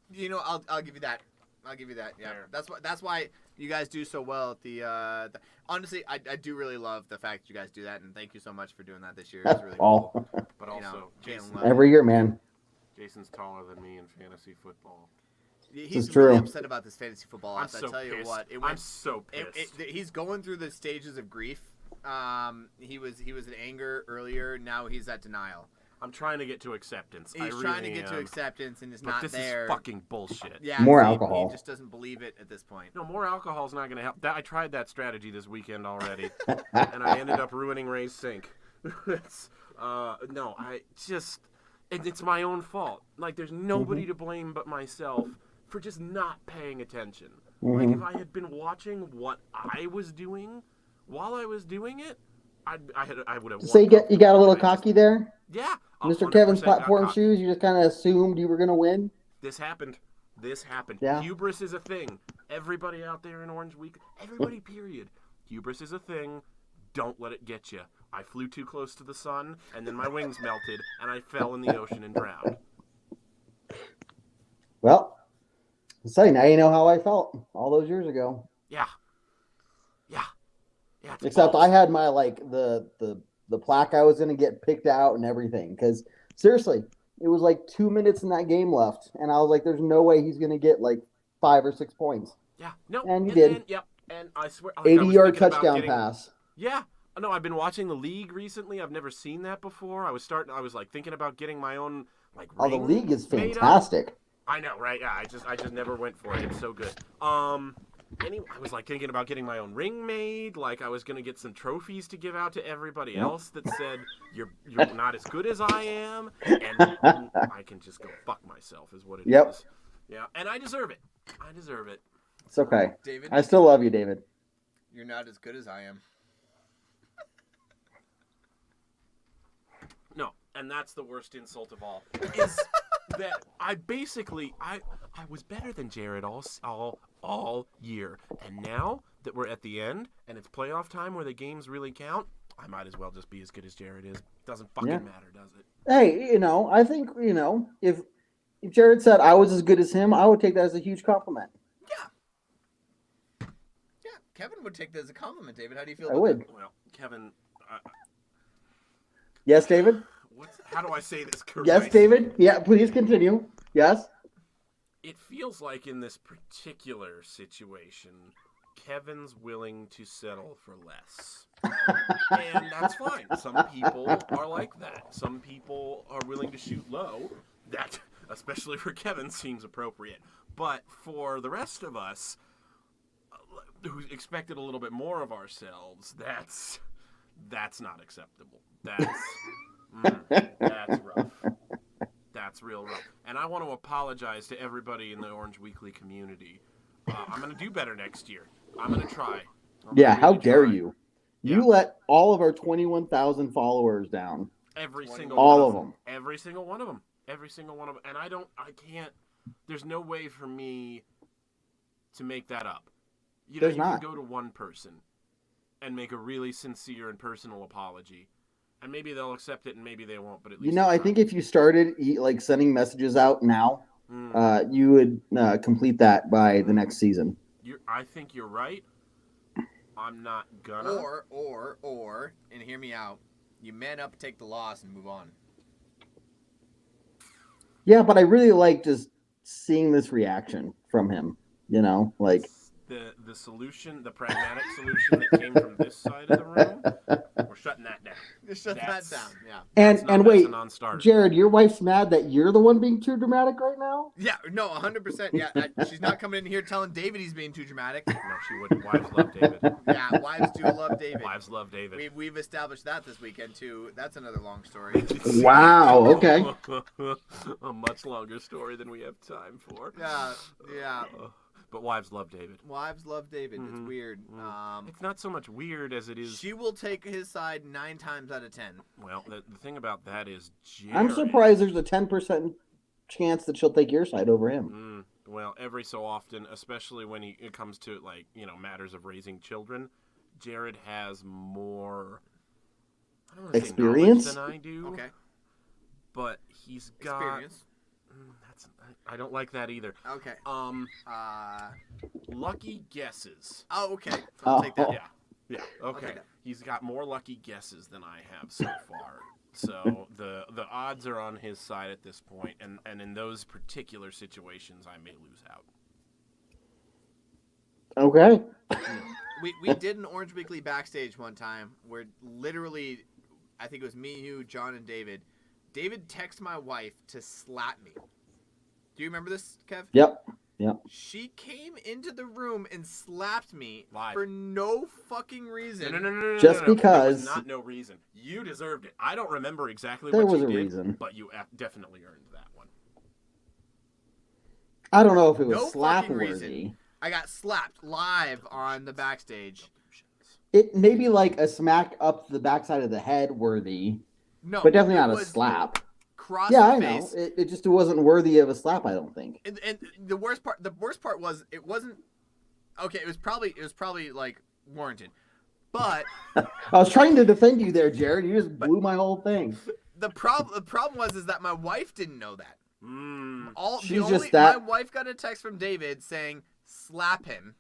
You know, I'll give you that. I'll give you that. Yeah. That's why you guys do so well at the honestly, I do really love the fact that you guys do that, and thank you so much for doing that this year. It's really cool.
But also, Jason,
every year, man.
Jason's taller than me in fantasy football.
He's really upset about this fantasy football.
I'm so
tell you
pissed.
what,
I'm so pissed.
He's going through the stages of grief. He was in anger earlier. Now he's at denial.
I'm trying to get to acceptance.
He's trying to get to acceptance, and it's not
this
there.
Is fucking bullshit.
Yeah,
more alcohol.
He just doesn't believe it at this point.
No, more alcohol is not going to help. I tried that strategy this weekend already, and I ended up ruining Ray's sink. It's my own fault. Like, there's nobody to blame but myself for just not paying attention. Like, if I had been watching what I was doing while I was doing it, I would have.
So you got a little cocky there?
Yeah.
Mr. Kevin's platform shoes, you just kind of assumed you were going to win?
This happened.
Yeah.
Hubris is a thing. Everybody out there in Orange Week, everybody, period. Hubris is a thing. Don't let it get you. I flew too close to the sun, and then my wings melted, and I fell in the ocean and drowned.
Well, so now you know how I felt all those years ago.
Yeah.
Except I had my like the the plaque I was going to get picked out and everything. Because seriously, it was like 2 minutes in that game left, and I was like, "There's no way he's going to get like 5 or 6 points."
Yeah, no,
And he did.
Then, yep, and I swear,
80-yard touchdown pass.
Yeah, no, I've been watching the league recently. I've never seen that before. I was like thinking about getting my own like.
Oh, the
ring
league is
made up.
fantastic.
I know, right? Yeah, I just never went for it. It's so good. Anyway, I was like thinking about getting my own ring made. Like I was gonna get some trophies to give out to everybody else that said you're not as good as I am, and I can just go fuck myself is what it is. Yeah, and I deserve it. I deserve it.
It's okay,
David.
I still love you, David.
You're not as good as I am.
No, and that's the worst insult of all. Is that I was better than Jared all year, and now that we're at the end and it's playoff time where the games really count, I might as well just be as good as Jared is. Doesn't fucking matter, does it?
Hey, I think if Jared said I was as good as him, I would take that as a huge compliment.
Yeah, Kevin would take that as a compliment. David, how do you feel?
I would.
Well, Kevin.
Yes, David.
How do I say this correctly?
Yes, David. Yeah, please continue. Yes.
It feels like in this particular situation, Kevin's willing to settle for less. And that's fine. Some people are like that. Some people are willing to shoot low. That, especially for Kevin, seems appropriate. But for the rest of us, who expected a little bit more of ourselves, that's not acceptable. That's rough. That's real rough. And I want to apologize to everybody in the Orange Weekly community. I'm going to do better next year. I'm going to try.
How dare you? You let all of our 21,000 followers down.
Every single
all
one
of them.
Every single one of them. Every single one of them. And I can't, there's no way for me to make that up. You can go to one person and make a really sincere and personal apology. And maybe they'll accept it and maybe they won't, but at least
I think if you started like sending messages out now, you would complete that by the next season.
I think you're right. I'm not gonna.
Or, and hear me out, you man up, take the loss, and move on.
Yeah, but I really like just seeing this reaction from him. Like
the solution, the pragmatic solution that came from this side of the room. We're shutting that down.
Shut that down. Yeah.
And wait, Jared, your wife's mad that you're the one being too dramatic right now?
Yeah, no, 100%. Yeah, she's not coming in here telling David he's being too dramatic.
No, she wouldn't. Wives love David.
Yeah, wives do love David.
Wives love David.
We've established that this weekend too. That's another long story.
Wow. Okay.
A much longer story than we have time for.
Yeah.
But wives love David.
Wives love David.
Mm-hmm.
It's weird.
It's not so much weird as it is.
She will take his side 9 times out of 10.
Well, the thing about that is, Jared,
I'm surprised there's a 10% chance that she'll take your side over him.
Well, every so often, especially when it comes to matters of raising children, Jared has more
experience
than I do.
Okay.
But he's got
experience.
I don't like that either.
Okay.
Lucky guesses.
Oh, okay. I'll take that.
Yeah. Okay. He's got more lucky guesses than I have so far. So the odds are on his side at this point, and in those particular situations, I may lose out.
Okay.
We did an Orange Weekly backstage one time where literally, I think it was me, you, John, and David. David texted my wife to slap me. Do you remember this, Kev?
Yep.
She came into the room and slapped me
Live.
for no fucking reason.
No.
Just because.
There was not no reason. You deserved it. I don't remember exactly
there
what
was
you
a
did,
reason.
But you definitely earned that one.
I don't know if it was
No
slap
fucking
worthy.
reason. I got slapped live on the backstage.
It may be like a smack up the backside of the head worthy.
No,
but definitely
it
not a
was
slap.
Cross
Yeah,
the
I know.
face.
It just wasn't worthy of a slap, I don't think.
And the worst part was it wasn't okay. It was probably like warranted, but
I was trying to defend you there, Jared. You just blew my whole thing.
the problem was that my wife didn't know that. My wife got a text from David saying slap him.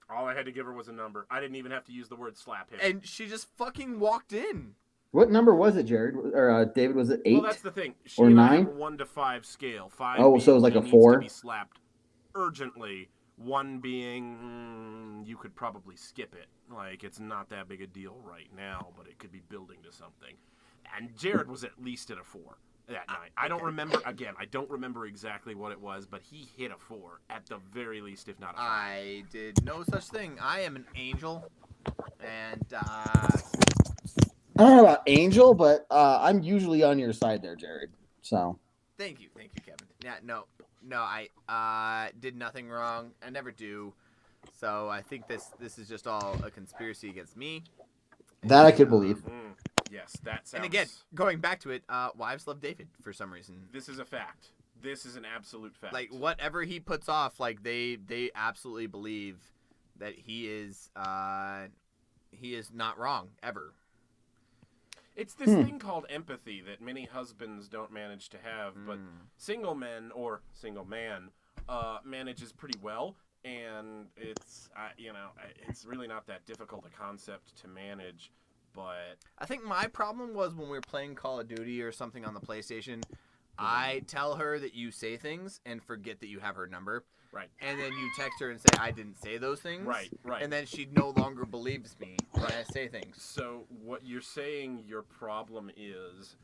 All I had to give her was a number. I didn't even have to use the word slap him.
And she just fucking walked in.
What number was it, Jared or David? Was it 8?
Well, that's the thing. She
or
and I
9?
have a 1 to 5 scale. 5
Oh,
being
so it was like
he
a
needs
4?
to be slapped urgently. 1 being you could probably skip it. Like, it's not that big a deal right now, but it could be building to something. And Jared was at least at a 4 that night. I don't remember, again, I don't remember exactly what it was, but he hit a 4 at the very least, if not a 5.
I did no such thing. I am an angel, and
I don't know about Angel, but I'm usually on your side there, Jared. So
thank you, Kevin. Yeah, no, I did nothing wrong. I never do. So I think this is just all a conspiracy against me.
that I could believe.
Yes, that sounds...
And again, going back to it, wives love David for some reason.
This is a fact. This is an absolute fact.
Like, whatever he puts off, like they absolutely believe that he is not wrong ever.
It's this thing called empathy that many husbands don't manage to have, but single men or single man manages pretty well, and it's it's really not that difficult a concept to manage. But
I think my problem was when we were playing Call of Duty or something on the PlayStation. I tell her that you say things and forget that you have her number.
Right.
And then you text her and say, I didn't say those things.
Right.
And then she no longer believes me when I say things.
So what you're saying your problem is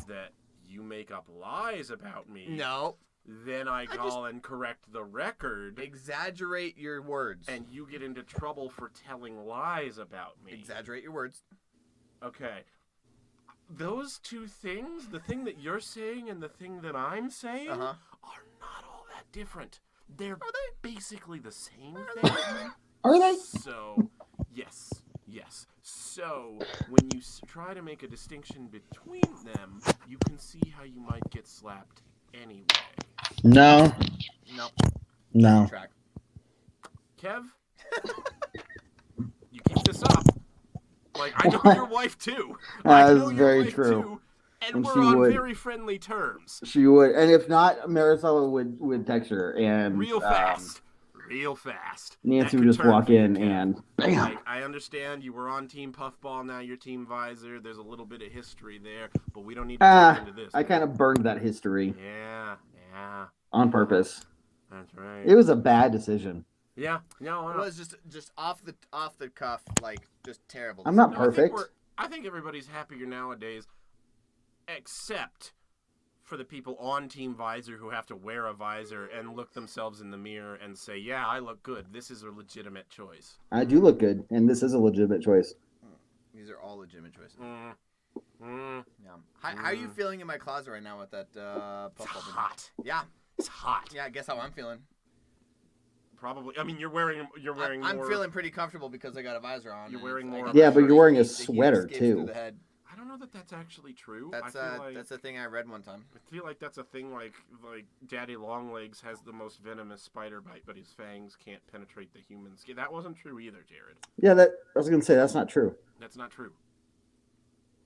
that you make up lies about me.
No.
Then I call and correct the record.
Exaggerate your words.
And you get into trouble for telling lies about me.
Exaggerate your words.
Okay. Those two things, the thing that you're saying and the thing that I'm saying, are not all that different. They're basically the same thing.
Are they?
So, yes. So, when you try to make a distinction between them, you can see how you might get slapped anyway.
No.
Track.
Kev? You keep this up. Like, I know your wife, too.
That
I
is
know your
very
wife,
true.
Too, and
And
we're
she
on
would.
very friendly terms.
She would, and if not, Marisela would text her, and
Real fast. Real fast.
Nancy
That
would
could
just
turn
walk
for you,
in
Kev.
and bam.
Like, I understand you were on Team Puffball, now you're Team Visor. There's a little bit of history there, but we don't need to get into this.
I kind of burned that history
Yeah.
on purpose.
That's right.
It was a bad decision.
Yeah. No.
It was just off the cuff, like just terrible.
I'm not
No,
perfect.
I think everybody's happier nowadays, except for the people on Team Visor who have to wear a visor and look themselves in the mirror and say, yeah, I look good. This is a legitimate choice.
I do look good, and this is a legitimate choice.
These are all legitimate choices.
Yeah.
How are you feeling in my closet right now with that
It's
puff open?
hot.
Yeah.
It's hot.
Yeah, I guess how I'm feeling.
Probably. I mean, you're wearing
I'm
more.
feeling pretty comfortable because I got a visor on.
You're
and
wearing
it's
more
like
of
Yeah,
a
but
shirt.
you're wearing a
the heat
sweater
escapes
too.
through the head.
I don't know that that's actually true.
That's
I feel like,
that's a thing I read one time.
I feel like that's a thing like Daddy Longlegs has the most venomous spider bite, but his fangs can't penetrate the human skin. That wasn't true either, Jared.
Yeah, I was gonna say that's not true.
That's not true.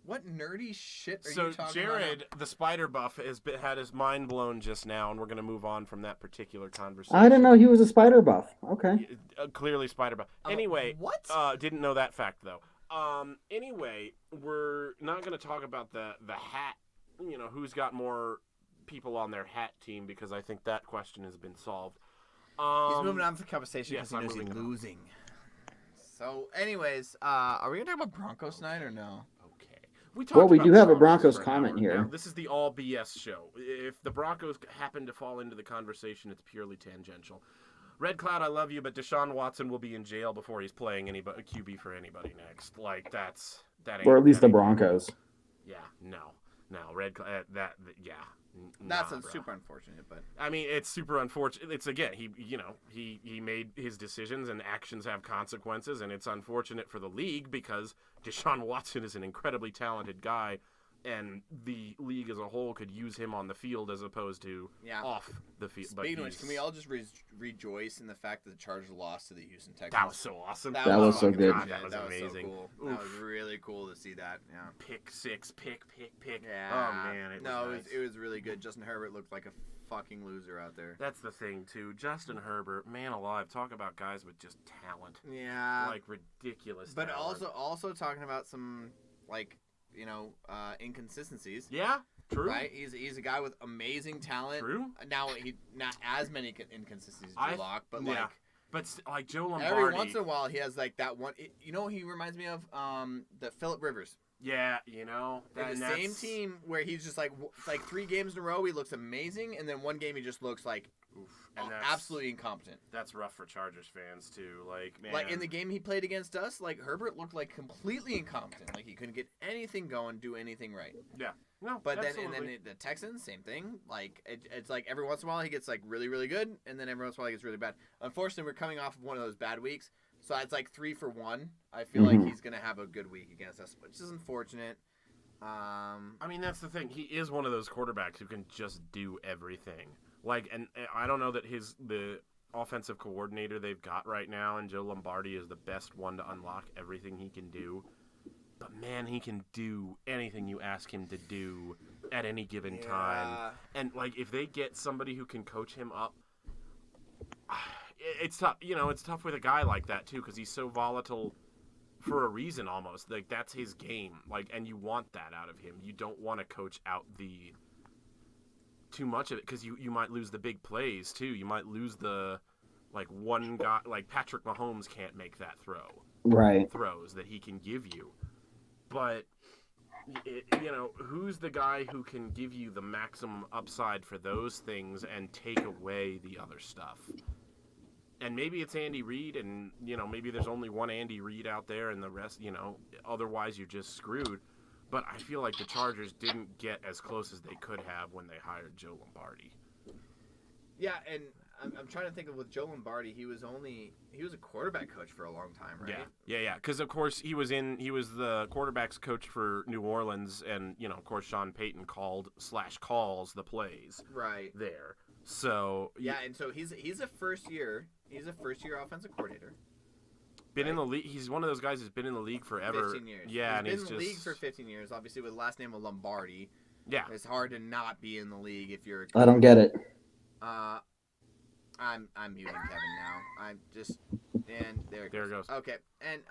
What nerdy shit are
So
you talking
Jared, the spider buff, had his mind blown just now, and we're going to move on from that particular conversation.
I didn't know he was a spider buff. Okay.
Clearly spider buff. Anyway,
what?
Didn't know that fact though. Anyway, we're not going to talk about the hat. You know, who's got more people on their hat team, because I think that question has been solved.
He's moving on to the conversation
yes,
because he knows
I'm
he's
moving on.
losing. So, anyways, are we gonna talk about Broncos tonight or no?
Okay. We
Well, we
talked
do
about
have
the
a Broncos
for an
comment
hour.
here.
Now, this is the all BS show. If the Broncos happen to fall into the conversation, it's purely tangential. Red Cloud, I love you, but Deshaun Watson will be in jail before he's playing anybody QB for anybody next. Like that ain't.
Or at least
that
the
ain't-
Broncos.
Yeah, no, Red Cloud. Yeah.
That's
Nah,
super unfortunate, but
I mean, it's super unfortunate. It's again, he made his decisions, and actions have consequences, and it's unfortunate for the league because Deshaun Watson is an incredibly talented guy, and the league as a whole could use him on the field as opposed to off the field.
speaking of which, can we all just rejoice in the fact that the Chargers lost to the Houston Texans?
That was so awesome.
That was so
fucking
good.
God, that was
So
amazing.
cool. That was really cool to see that. Yeah.
Pick six, pick.
Yeah.
Oh man, it was nice.
it was really good. Justin Herbert looked like a fucking loser out there.
That's the thing too. Justin Herbert, man alive, talk about guys with just talent.
Yeah.
Like ridiculous.
But
talent.
also talking about some like inconsistencies.
Yeah, true.
Right? He's a guy with amazing talent.
True.
Now he not as many inconsistencies as Lock, but
yeah.
like.
But like Joe Lombardi.
Every once in a while, he has like that one. He reminds me of the Phillip Rivers.
Yeah,
They're the same team where he's just like 3 games in a row, he looks amazing, and then one game he just looks like absolutely incompetent.
That's rough for Chargers fans too. Like, man,
like in the game he played against us, like Herbert looked like completely incompetent. Like he couldn't get anything going, do anything right.
Yeah. No,
but
absolutely.
then the Texans, same thing. Like it's like every once in a while he gets like really, really good, and then every once in a while he gets really bad. Unfortunately, we're coming off of one of those bad weeks, so it's like 3 for 1. I feel like he's gonna have a good week against us, which is unfortunate.
I mean, that's the thing. He is one of those quarterbacks who can just do everything. Like, and I don't know that the offensive coordinator they've got right now, and Joe Lombardi is the best one to unlock everything he can do. But man, he can do anything you ask him to do at any given time. And like, if they get somebody who can coach him up, it's tough. It's tough with a guy like that too, because he's so volatile for a reason almost. Like, that's his game. Like, and you want that out of him. You don't want to coach out too much of it, because you might lose the big plays too. You might lose the one guy, like Patrick Mahomes can't make that throws that he can give you. But who's the guy who can give you the maximum upside for those things and take away the other stuff? And maybe it's Andy Reid, and maybe there's only one Andy Reid out there, and the rest, otherwise you're just screwed. But I feel like the Chargers didn't get as close as they could have when they hired Joe Lombardi.
Yeah, and I'm trying to think of with Joe Lombardi, he was a quarterback coach for a long time, right?
Yeah. Because of course he was the quarterbacks coach for New Orleans, and of course Sean Payton calls the plays
right
there. So
yeah, and so he's a first year offensive coordinator.
Been in the league. He's one of those guys who's been in the league forever.
15 years.
Yeah,
he's been in the league for 15 years. Obviously, with the last name of Lombardi.
Yeah,
it's hard to not be in the league if you're.
I don't get it.
I'm muting Kevin now. I'm just and there it goes. Okay, and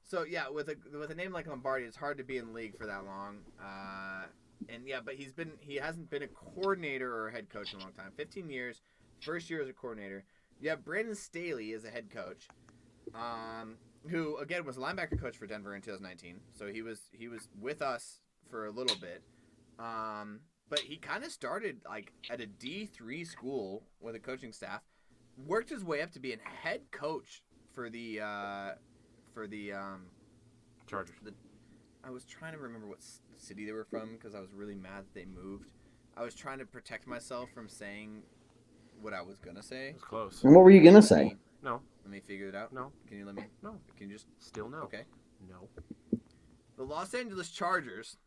so yeah, with a name like Lombardi, it's hard to be in the league for that long. And yeah, but he hasn't been a coordinator or a head coach in a long time. 15 years, first year as a coordinator. You have Brandon Staley as a head coach, who again was a linebacker coach for Denver in 2019. So he was with us for a little bit. But he kind of started like at a D3 school with a coaching staff, worked his way up to being head coach for the
Chargers.
I was trying to remember what city they were from because I was really mad that they moved. I was trying to protect myself from saying what I was gonna say.
It was close.
And what were you gonna say?
No.
Let me figure it out.
No.
Can you let me?
No.
Can you just?
Still no.
Okay.
No.
The Los Angeles Chargers.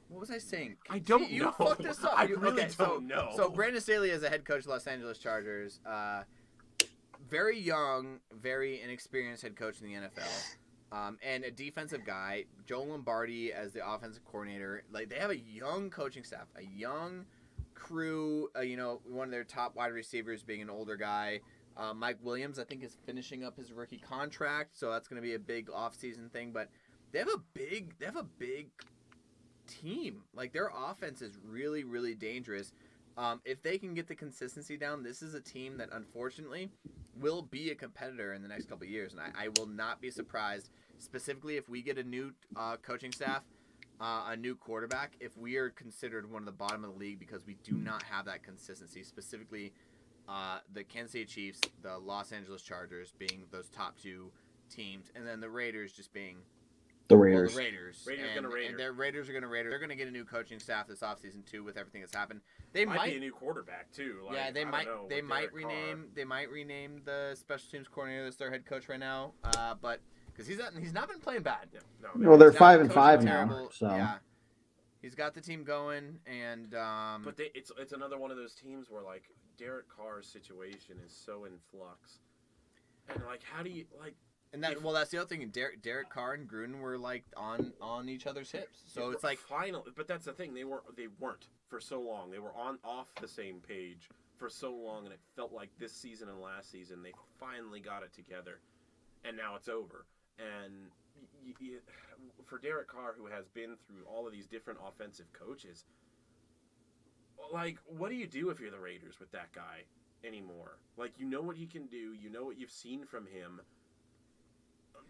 What was I saying?
I don't know.
You fucked this up.
I really don't know.
So Brandon Staley is a head coach of Los Angeles Chargers. Very young, very inexperienced head coach in the NFL. And a defensive guy. Joe Lombardi as the offensive coordinator. Like, they have a young coaching staff, a young crew. One of their top wide receivers being an older guy. Mike Williams, I think, is finishing up his rookie contract, so that's going to be a big offseason thing. But they have a big team. Like, their offense is really, really dangerous. If they can get the consistency down, this is a team that unfortunately will be a competitor in the next couple of years, and I will not be surprised, specifically if we get a new coaching staff, a new quarterback, if we are considered one of the bottom of the league because we do not have that consistency, specifically the Kansas City Chiefs, the Los Angeles Chargers being those top 2 teams, and then the Raiders just being
the Raiders.
Well, the Raiders. And their Raiders are going to Raider. They're going to get a new coaching staff this offseason too with everything that's happened. They might
be a new quarterback too. Like,
yeah, they might.
Know,
they might rename the special teams coordinator that's their head coach right now. But because he's not been playing bad.
Yeah,
well, they're 5-5 now. So
yeah, he's got the team going, and
but it's another one of those teams where like Derek Carr's situation is so in flux, and like how do you like.
And that's the other thing. Derek Carr and Gruden were like on each other's hips. So it's like
finally, but that's the thing. They weren't for so long. They were off the same page for so long, and it felt like this season and last season they finally got it together, and now it's over. And for Derek Carr, who has been through all of these different offensive coaches, like, what do you do if you're the Raiders with that guy anymore? Like, you know what he can do. You know what you've seen from him.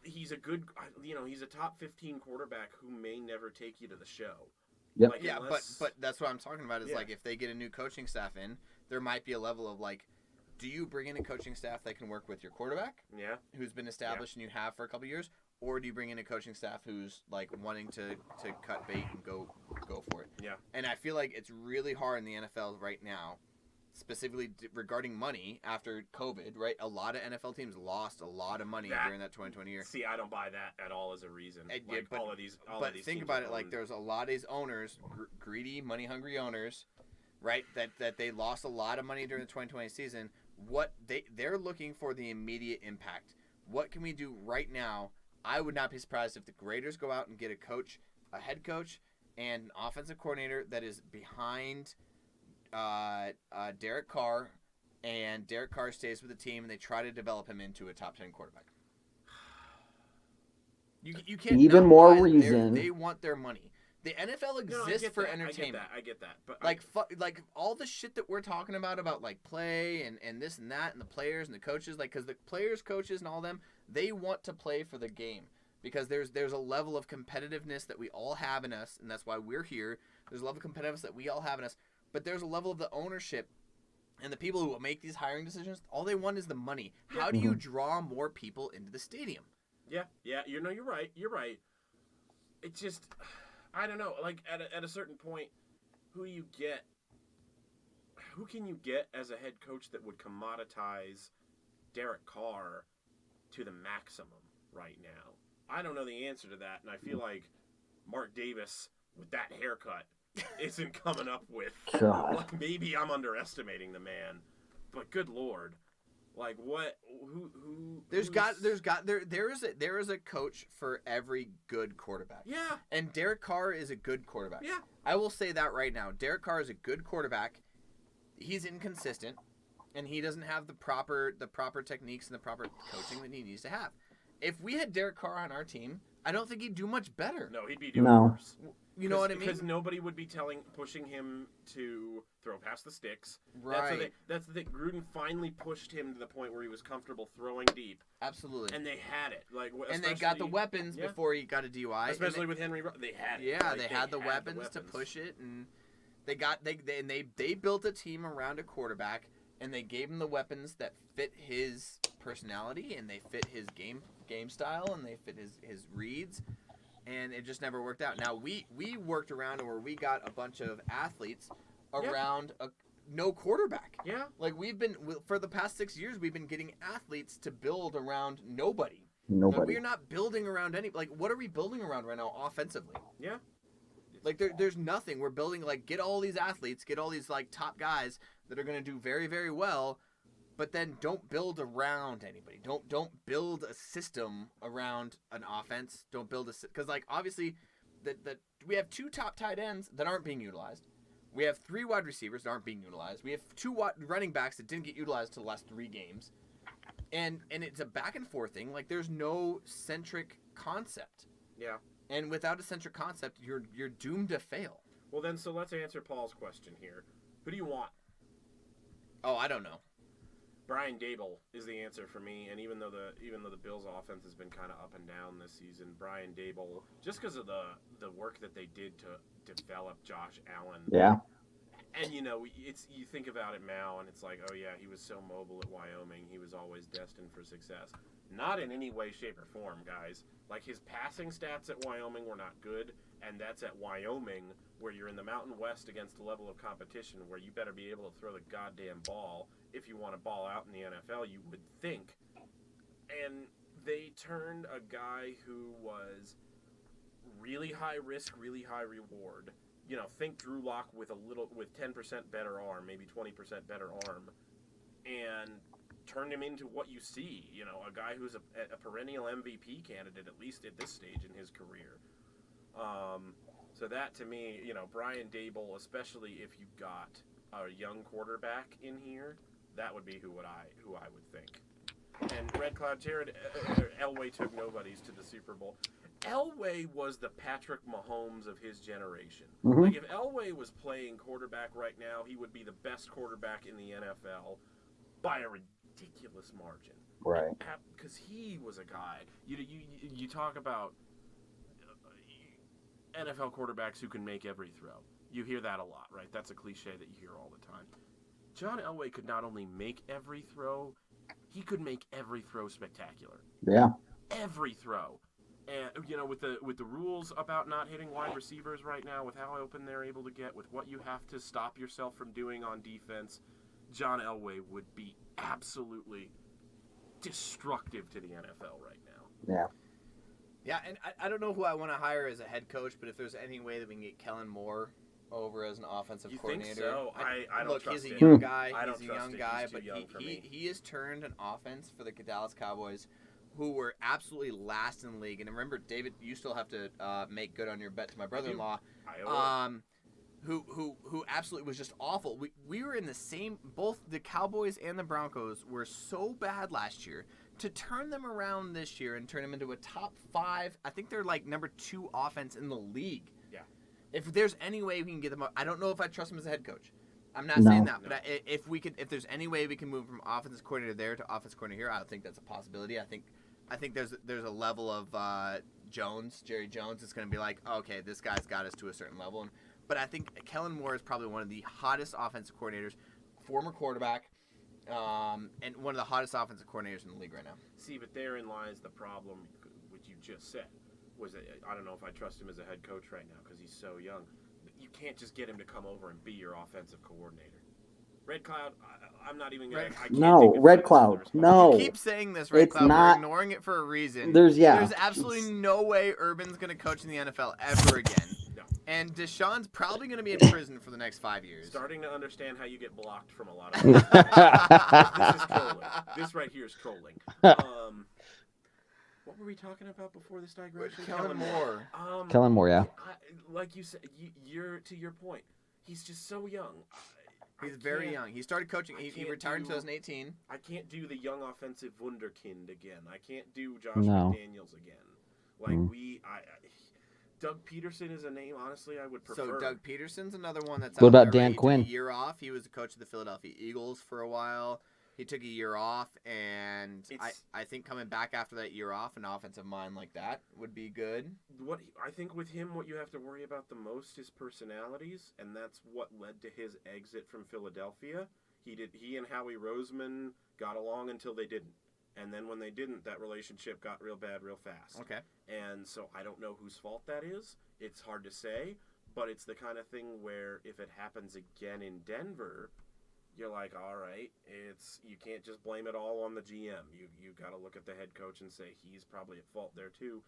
He's a good, he's a top 15 quarterback who may never take you to the show.
Yep.
Like,
Yeah,
unless,
but that's what I'm talking about is
Yeah.
like if they get a new coaching staff in, there might be a level of like, do you bring in a coaching staff that can work with your quarterback
yeah,
who's been established and you have for a couple years, or do you bring in a coaching staff who's like wanting to cut bait and go for it?
Yeah.
And I feel like it's really hard in the NFL right now, specifically regarding money after COVID, right? A lot of NFL teams lost a lot of money during that 2020 year.
See, I don't buy that at all as a reason. Like,
but,
all of these
think
teams
about
are
it, like
owned.
there's a lot of these owners, greedy, money-hungry owners, right? That they lost a lot of money during the 2020 season. What they're looking for the immediate impact. What can we do right now? I would not be surprised if the Raiders go out and get a head coach, and an offensive coordinator that is behind Derek Carr, and Derek Carr stays with the team, and they try to develop him into a top 10 quarterback. You can't
Even
not
more
buy that
reason.
they want their money. The NFL exists for entertainment.
I get that. But
Like all the shit that we're talking about like play and this and that and the players and the coaches, like because the players, coaches, and all them, they want to play for the game because there's a level of competitiveness that we all have in us, and that's why we're here. There's a level of competitiveness that we all have in us, but there's a level of the ownership and the people who will make these hiring decisions. All they want is the money. How do you draw more people into the stadium?
Yeah, you're right. You're right. It's just, I don't know. Like at a certain point, who can you get as a head coach that would commoditize Derek Carr to the maximum right now? I don't know the answer to that, and I feel like Mark Davis with that haircut isn't coming up with.
God.
Like, maybe I'm underestimating the man, but good Lord. Like what? Who?
There is a coach for every good quarterback.
Yeah.
And Derek Carr is a good quarterback.
Yeah.
I will say that right now. Derek Carr is a good quarterback. He's inconsistent, and he doesn't have the proper techniques and the proper coaching that he needs to have. If we had Derek Carr on our team, I don't think he'd do much better.
No, he'd be doing
No.
worse.
You know what I mean?
Because nobody would be pushing him to throw past the sticks.
Right.
That's the thing. Gruden finally pushed him to the point where he was comfortable throwing deep,
Absolutely.
and they had it.
And they got the weapons
yeah.
before he got a DUI.
Especially with Henry, they had it.
Yeah,
Like,
they had the weapons to push it, and they built a team around a quarterback, and they gave him the weapons that fit his personality, and they fit his game style, and they fit his reads. And it just never worked out. Now, we worked around where we got a bunch of athletes around no quarterback.
Yeah.
Like, for the past 6 years, we've been getting athletes to build around nobody.
Nobody.
Like, we're not building around what are we building around right now offensively?
Yeah.
Like, there's nothing. We're building, like, get all these athletes, get all these, like, top guys that are going to do very, very well, but then don't build around anybody. Don't build a system around an offense. Don't build because like obviously, we have 2 top tight ends that aren't being utilized. We have 3 wide receivers that aren't being utilized. We have 2 running backs that didn't get utilized till the last 3 games, and it's a back and forth thing. Like there's no centric concept.
Yeah.
And without a centric concept, you're doomed to fail.
Well then, so let's answer Paul's question here. Who do you want?
Oh, I don't know.
Brian Dable is the answer for me, and even though the Bills' offense has been kind of up and down this season, Brian Dable, just because of the work that they did to develop Josh Allen.
Yeah.
And you think about it now, and it's like, oh yeah, he was so mobile at Wyoming, he was always destined for success. Not in any way, shape, or form, guys. Like his passing stats at Wyoming were not good, and that's at Wyoming, where you're in the Mountain West against a level of competition where you better be able to throw the goddamn ball. If you want to ball out in the NFL, you would think. And they turned a guy who was really high risk, really high reward. Think Drew Lock with 10% better arm, maybe 20% better arm, and turned him into what you see. A guy who's a perennial MVP candidate, at least at this stage in his career. So that to me, Brian Dable, especially if you got a young quarterback in here, that would be who I would think. And Red Cloud Jared Elway took nobodies to the Super Bowl. Elway was the Patrick Mahomes of his generation.
Mhm.
Like, if Elway was playing quarterback right now, he would be the best quarterback in the NFL by a ridiculous margin.
Right.
Because he was a guy. You talk about NFL quarterbacks who can make every throw. You hear that a lot, right? That's a cliche that you hear all the time. John Elway could not only make every throw, he could make every throw spectacular.
Yeah.
Every throw. And with the rules about not hitting wide receivers right now, with how open they're able to get, with what you have to stop yourself from doing on defense, John Elway would be absolutely destructive to the NFL right now.
Yeah.
Yeah, and I don't know who I want to hire as a head coach, but if there's any way that we can get Kellen Moore over as an offensive
You
coordinator.
think so? I don't
look,
trust
he's a
him.
young guy.
I don't
He's a
trust
young
him.
guy,
He's too
but
young for me.
he has turned an offense for the Dallas Cowboys, who were absolutely last in the league. And remember, David, you still have to make good on your bet to my brother-in-law. Who absolutely was just awful. We were in the same, both the Cowboys and the Broncos were so bad last year. To turn them around this year and turn them into a top 5, I think they're like number 2 offense in the league.
Yeah.
If there's any way we can get them up, I don't know if I trust him as a head coach. I'm not
No.
saying that, but if there's any way we can move from offensive coordinator there to offensive coordinator here, I think that's a possibility. I think there's a level of Jerry Jones, that's going to be like, okay, this guy's got us to a certain level. But I think Kellen Moore is probably one of the hottest offensive coordinators, former quarterback, and one of the hottest offensive coordinators in the league right now.
See, but therein lies the problem, which you just said, was that I don't know if I trust him as a head coach right now because he's so young. You can't just get him to come over and be your offensive coordinator. Red Cloud, I'm not even going to...
No, Red Cloud, no.
You keep saying this, Red
It's
Cloud.
not-
We're ignoring it for a reason.
There's
absolutely no way Urban's going to coach in the NFL ever again.
No.
And Deshaun's probably going to be in prison for the next 5 years.
Starting to understand how you get blocked from a lot of this is trolling. This right here is trolling. What were we talking about before this digression?
Kellen Moore.
Kellen Moore, yeah.
Like you said, you're to your point. He's just so young.
He's very young. He started coaching. He retired in 2018.
I can't do the young offensive wunderkind again. I can't do Josh
No.
McDaniels again. Like Doug Peterson is a name. Honestly, I would prefer.
So Doug Peterson's another one that's.
What
out
about
there,
Dan
right? He
Quinn?
took a year off. He was the coach of the Philadelphia Eagles for a while. He took a year off, and I think coming back after that year off, an offensive mind like that would be good.
What I think with him, what you have to worry about the most is personalities, and that's what led to his exit from Philadelphia. He and Howie Roseman got along until they didn't, and then when they didn't, that relationship got real bad real fast.
Okay.
And so I don't know whose fault that is. It's hard to say, but it's the kind of thing where if it happens again in Denver, you're like, all right, you can't just blame it all on the GM. You got to look at the head coach and say he's probably at fault there too.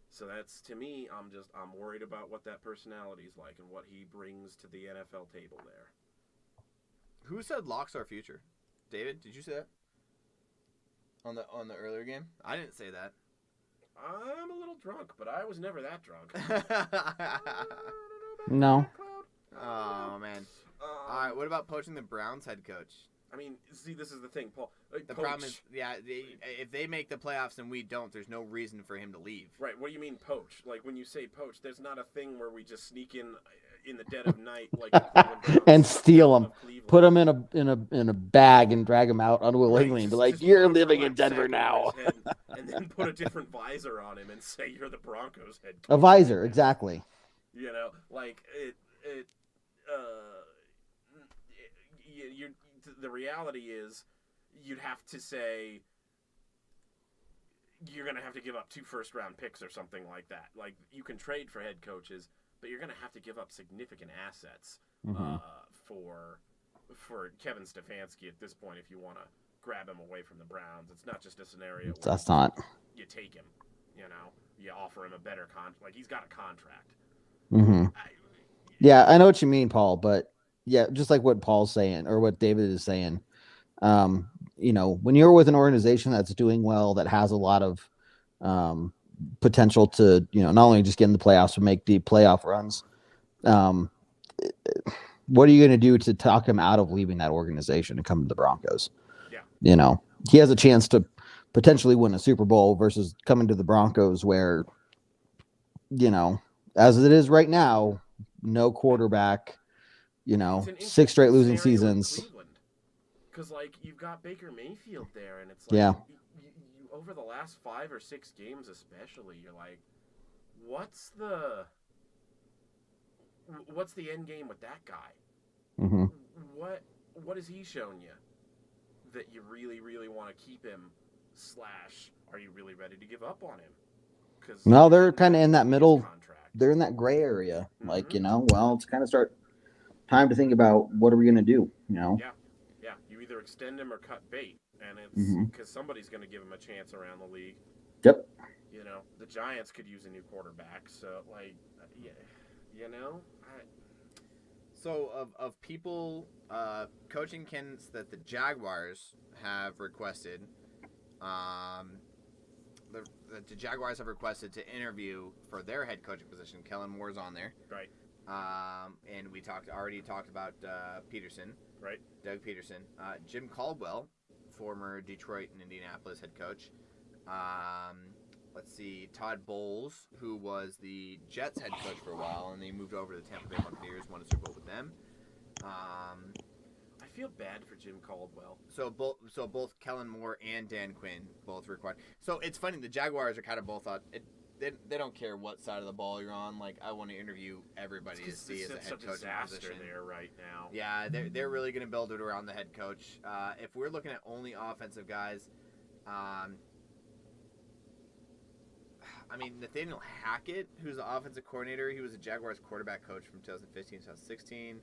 So that's, to me, I'm worried about what that personality is like and what he brings to the NFL table there.
Who said Locke's our future? David, did you say that on the earlier game? I didn't say that.
I'm a little drunk, but I was never that drunk.
No.
Oh man. All right, what about poaching the Browns head coach?
I mean, see, this is the thing, Paul.
The problem is, if they make the playoffs and we don't, there's no reason for him to leave.
Right. What do you mean poach? Like when you say poach, there's not a thing where we just sneak in the dead of night, like the Cleveland Browns
And steal them,
of Cleveland.
put them in a bag and drag them out unwillingly, and be like,
Just
"You're
put a
living in
black
Denver
sack
now."
over his head and then put a different visor on him and say you're the Broncos head coach.
A visor, exactly.
You know, like the reality is you'd have to say you're going to have to give up 2 first-round picks or something like that. Like, you can trade for head coaches, but you're going to have to give up significant assets for Kevin Stefanski at this point if you want to grab him away from the Browns. It's not just a scenario where
That's not.
you take him, you know, you offer him a better contract. Like, he's got a contract.
Yeah, I know what you mean, Paul, but yeah, just like what Paul's saying or what David is saying, you know, when you're with an organization that's doing well, that has a lot of potential to, you know, not only just get in the playoffs, but make deep playoff runs, what are you going to do to talk him out of leaving that organization and come to the Broncos?
Yeah.
You know, he has a chance to potentially win a Super Bowl versus coming to the Broncos where, as it is right now, no quarterback,
It's an
6 straight
interesting
losing
scenario in
seasons.
Cleveland. Because, like, you've got Baker Mayfield there, and it's like,
Yeah.
you, over the last 5 or 6 games especially, you're like, what's the end game with that guy?
Mm-hmm.
What has he shown you that you really, really want to keep him, / are you really ready to give up on him? Because
No, they're kind of in that middle.
contract.
They're in that gray area.
Mhm.
Like, it's kind of time to think about what are we going to do,
Yeah, you either extend him or cut bait, and it's
Mhm.
because somebody's going to give him a chance around the league.
Yep.
The Giants could use a new quarterback, so yeah,
So of people, coaching candidates that the Jaguars have requested, the Jaguars have requested to interview for their head coaching position. Kellen Moore's on there,
right,
and we already talked about Peterson,
right.
Doug Peterson, Jim Caldwell, former Detroit and Indianapolis head coach. Let's see, Todd Bowles, who was the Jets head coach for a while, and he moved over to the Tampa Bay Buccaneers, won a Super Bowl with them.
I feel bad for Jim Caldwell.
So both Kellen Moore and Dan Quinn both required. So it's funny, the Jaguars are kind of both thought they don't care what side of the ball you're on. Like, I want to interview everybody to see as a head coach
disaster
position
there right now.
Yeah, they're really going to build it around the head coach. If we're looking at only offensive guys, Nathaniel Hackett, who's the offensive coordinator, he was a Jaguars quarterback coach from 2015 to 2016.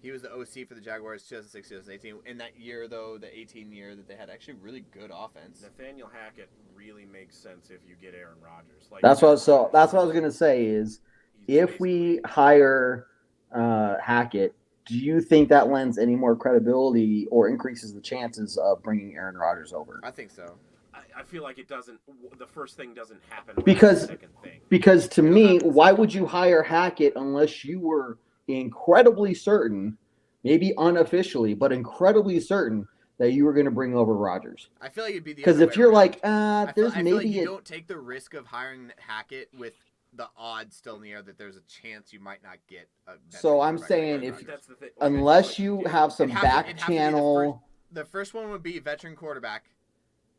He was the OC for the Jaguars 2016-2018. In that year, though, the 18 year that they had actually really good offense.
Nathaniel Hackett really makes sense if you get Aaron Rodgers.
That's what I was going to say is if we hire Hackett, do you think that lends any more credibility or increases the chances of bringing Aaron Rodgers over?
I think so.
I feel like it doesn't. The first thing doesn't happen
because
the second thing.
Because to me, why would you hire Hackett unless you were incredibly certain, maybe unofficially, but incredibly certain that you were going to bring over Rodgers?
I feel like it'd be the
because if you're like, there's
I
maybe
feel like you don't take the risk of hiring Hackett with the odds still in the air that there's a chance you might not get a better
So I'm
quarterback
saying
like
if
Rodgers.
That's the thing.
unless you have some back channel,
the first one would be veteran quarterback,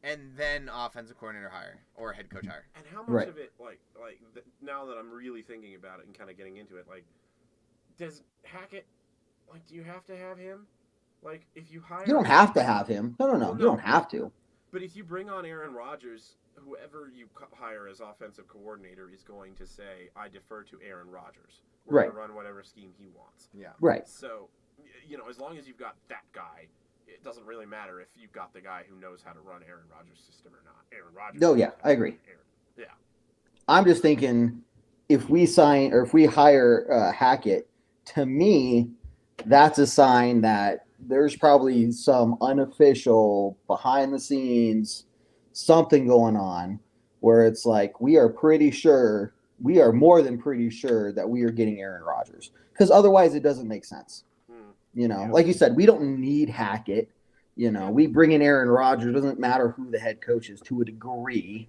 and then offensive coordinator hire or head coach hire.
And how much of it, now that I'm really thinking about it and kind of getting into it, does Hackett, do you have to have him? If you hire...
You don't have to have him. No. You don't have to.
But if you bring on Aaron Rodgers, whoever you hire as offensive coordinator is going to say, I defer to Aaron Rodgers. We're going to run whatever scheme he wants.
Yeah.
Right.
So, as long as you've got that guy, it doesn't really matter if you've got the guy who knows how to run Aaron Rodgers' system or not. Aaron Rodgers.
No, yeah, I agree.
Yeah.
I'm just thinking if we hire Hackett, to me, that's a sign that there's probably some unofficial behind the scenes something going on where it's like we are more than pretty sure that we are getting Aaron Rodgers, because otherwise it doesn't make sense. Like you said, we don't need Hackett. We bring in Aaron Rodgers. It doesn't matter who the head coach is to a degree,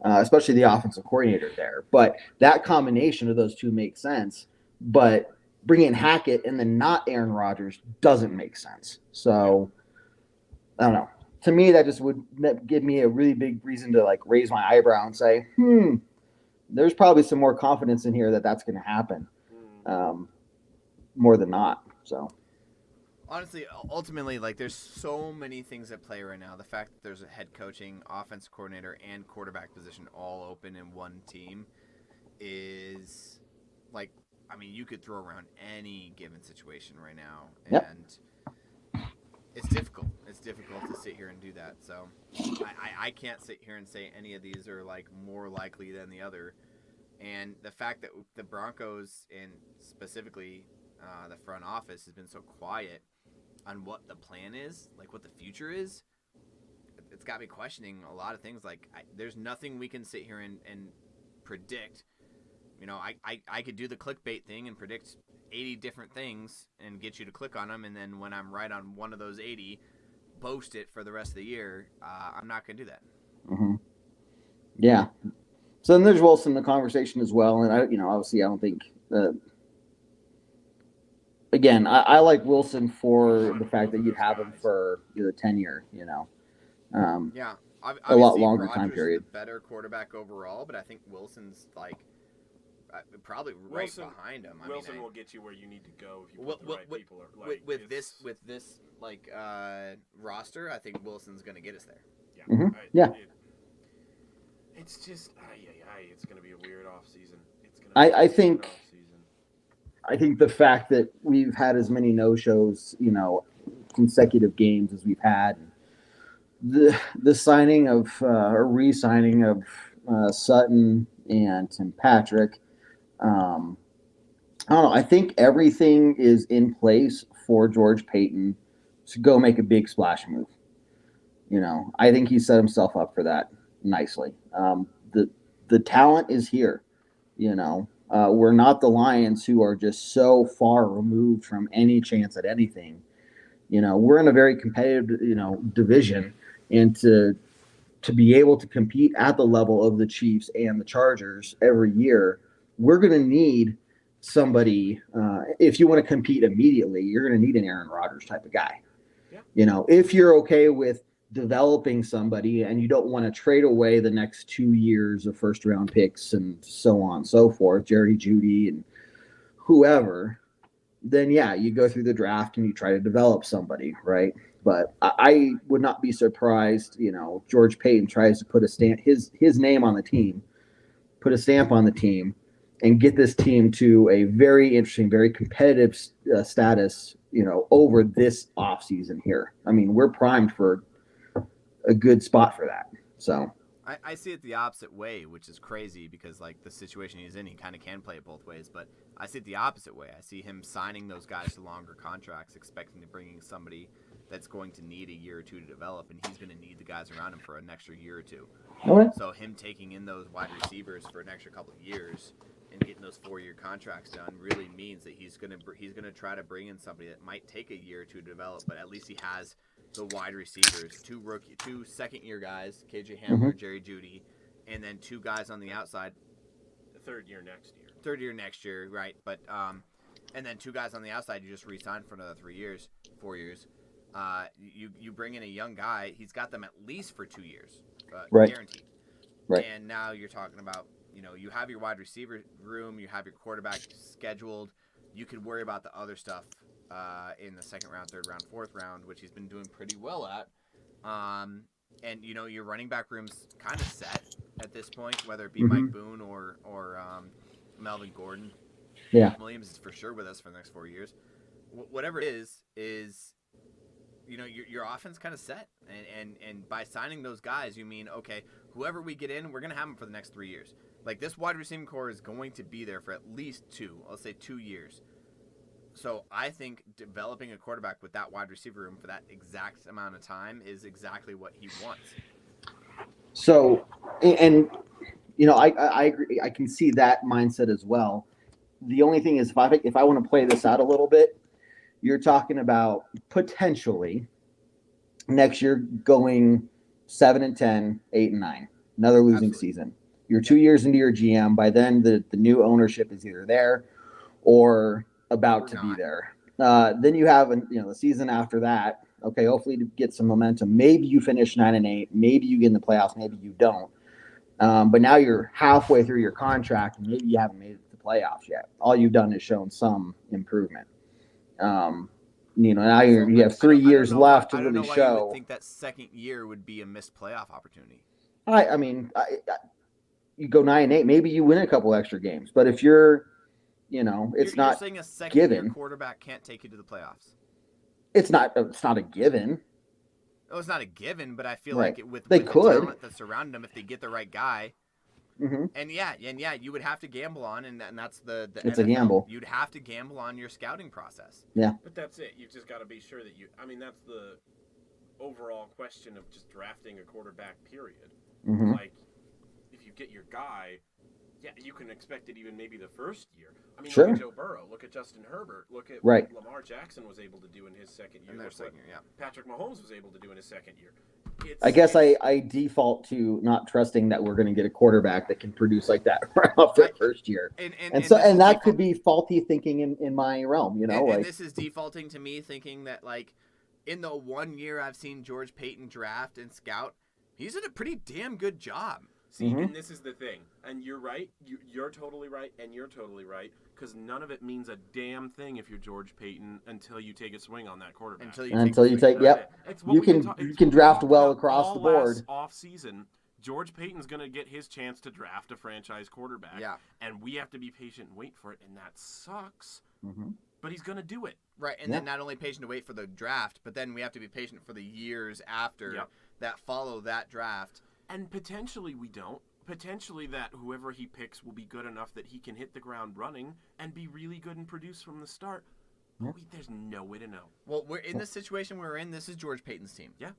especially the offensive coordinator there. But that combination of those two makes sense. But bringing in Hackett and then not Aaron Rodgers doesn't make sense. So, I don't know. To me, that just would give me a really big reason to raise my eyebrow and say, there's probably some more confidence in here that that's going to happen, more than not. So.
Honestly, ultimately, there's so many things at play right now. The fact that there's a head coaching, offensive coordinator, and quarterback position all open in one team is you could throw around any given situation right now, and it's difficult. It's difficult to sit here and do that. So I can't sit here and say any of these are more likely than the other. And the fact that the Broncos and specifically the front office has been so quiet on what the plan is, what the future is, it's got me questioning a lot of things. There's nothing we can sit here and predict. I could do the clickbait thing and predict 80 different things and get you to click on them, and then when I'm right on one of those 80, boast it for the rest of the year. I'm not going to do that.
Mm-hmm. Yeah. So then there's Wilson in the conversation as well, and obviously I don't think. Again, I like Wilson for the fact that you'd have him for the 10-year.
Yeah,
a lot
obviously
longer
Rodgers
time period.
is the better quarterback overall, but I think Wilson's like probably right behind him.
Wilson will get you where you need to go if you put the right people.
With this roster, I think Wilson's going to get us there.
Yeah,
yeah.
It's just it's going to be a weird off season.
I think the fact that we've had as many no-shows, consecutive games as we've had, the signing of or re-signing of Sutton and Tim Patrick, I don't know. I think everything is in place for George Payton to go make a big splash move. I think he set himself up for that nicely. The talent is here. We're not the Lions who are just so far removed from any chance at anything. We're in a very competitive, division, and to be able to compete at the level of the Chiefs and the Chargers every year, we're going to need somebody. If you want to compete immediately, you're going to need an Aaron Rodgers type of guy. Yeah. If you're okay with developing somebody and you don't want to trade away the next 2 years of first round picks and so on and so forth, Jerry Jeudy and whoever, then you go through the draft and you try to develop somebody, right? But I would not be surprised, George Payton tries to put a stamp, his name on the team, put a stamp on the team, and get this team to a very interesting, very competitive status, over this offseason here. I mean, we're primed for a good spot for that. So
I see it the opposite way, which is crazy because the situation he's in, he kind of can play it both ways. But I see it the opposite way. I see him signing those guys to longer contracts, expecting to bring in somebody that's going to need a year or two to develop, and he's going to need the guys around him for an extra year or two.
Okay.
So him taking in those wide receivers for an extra couple of years and getting those 4-year contracts done really means that he's going to try to bring in somebody that might take a year or two to develop, but at least he has the wide receivers, two second-year guys, KJ Hamler, Jerry Jeudy, and then 2 guys on the outside.
The third year next year,
right? But and then 2 guys on the outside you just re-signed for another 4 years. You bring in a young guy, he's got them at least for 2 years,
right?
Guaranteed.
Right.
And now you're talking about, you have your wide receiver room, you have your quarterback scheduled. You could worry about the other stuff in the second round, third round, fourth round, which he's been doing pretty well at. And your running back room's kind of set at this point, whether it be Mike Boone or Melvin Gordon.
Yeah,
Williams is for sure with us for the next 4 years. Whatever it is your offense kind of set, and by signing those guys, you mean okay, whoever we get in, we're gonna have them for the next 3 years. This wide receiving core is going to be there for at least 2 years. So I think developing a quarterback with that wide receiver room for that exact amount of time is exactly what he wants.
So, and I agree. I can see that mindset as well. The only thing is, if I want to play this out a little bit, you're talking about potentially next year going 7-10, 8-9, another losing season. You're 2 years into your GM. By then, the new ownership is either there or about to be there. Then you have the season after that. Okay, hopefully to get some momentum. Maybe you finish 9-8. Maybe you get in the playoffs. Maybe you don't. But now you're halfway through your contract, and maybe you haven't made it to the playoffs yet. All you've done is shown some improvement. Now you have 3 years left to really show. I don't know why you
would think that second year would be a missed playoff opportunity.
I mean, you go 9-8, maybe you win a couple extra games. But if you're, it's
you're
not
saying a second
given.
Year quarterback can't take you to the playoffs.
It's not a given.
No, it's not a given, but I feel
right.
like with
the
talent that's around them, if they get the right guy,
and
you would have to gamble on, and that's the
it's
NFL.
A gamble.
You'd have to gamble on your scouting process.
Yeah,
but that's it. You've just got to be sure that that's the overall question of just drafting a quarterback. Period. If you get your guy, you can expect it even maybe the first year.
Sure.
Look at Joe Burrow. Look at Justin Herbert. Look at what Lamar Jackson was able to do in his second year.
Patrick
Mahomes was able to do in his second year.
I guess I default to not trusting that we're going to get a quarterback that can produce like that right off their first year. And that could be faulty thinking in my realm, you know.
And this is defaulting to me thinking that, like, in the 1 year I've seen George Payton draft and scout, he's done a pretty damn good job.
See, and this is the thing. And you're right. You're totally right, and you're totally right. Because none of it means a damn thing if you're George Payton until you take a swing on that quarterback.
Until you take yep. You can draft well across the board.
Off season, George Payton's going to get his chance to draft a franchise quarterback.
Yeah.
And we have to be patient and wait for it, and that sucks.
Mm-hmm.
But he's going to do it.
Right, and then not only patient to wait for the draft, but then we have to be patient for the years after that follow that draft.
And potentially we don't. Potentially that whoever he picks will be good enough that he can hit the ground running and be really good and produce from the start. But there's no way to know.
Well, we're in the situation we're in. This is George Payton's team.
Yeah.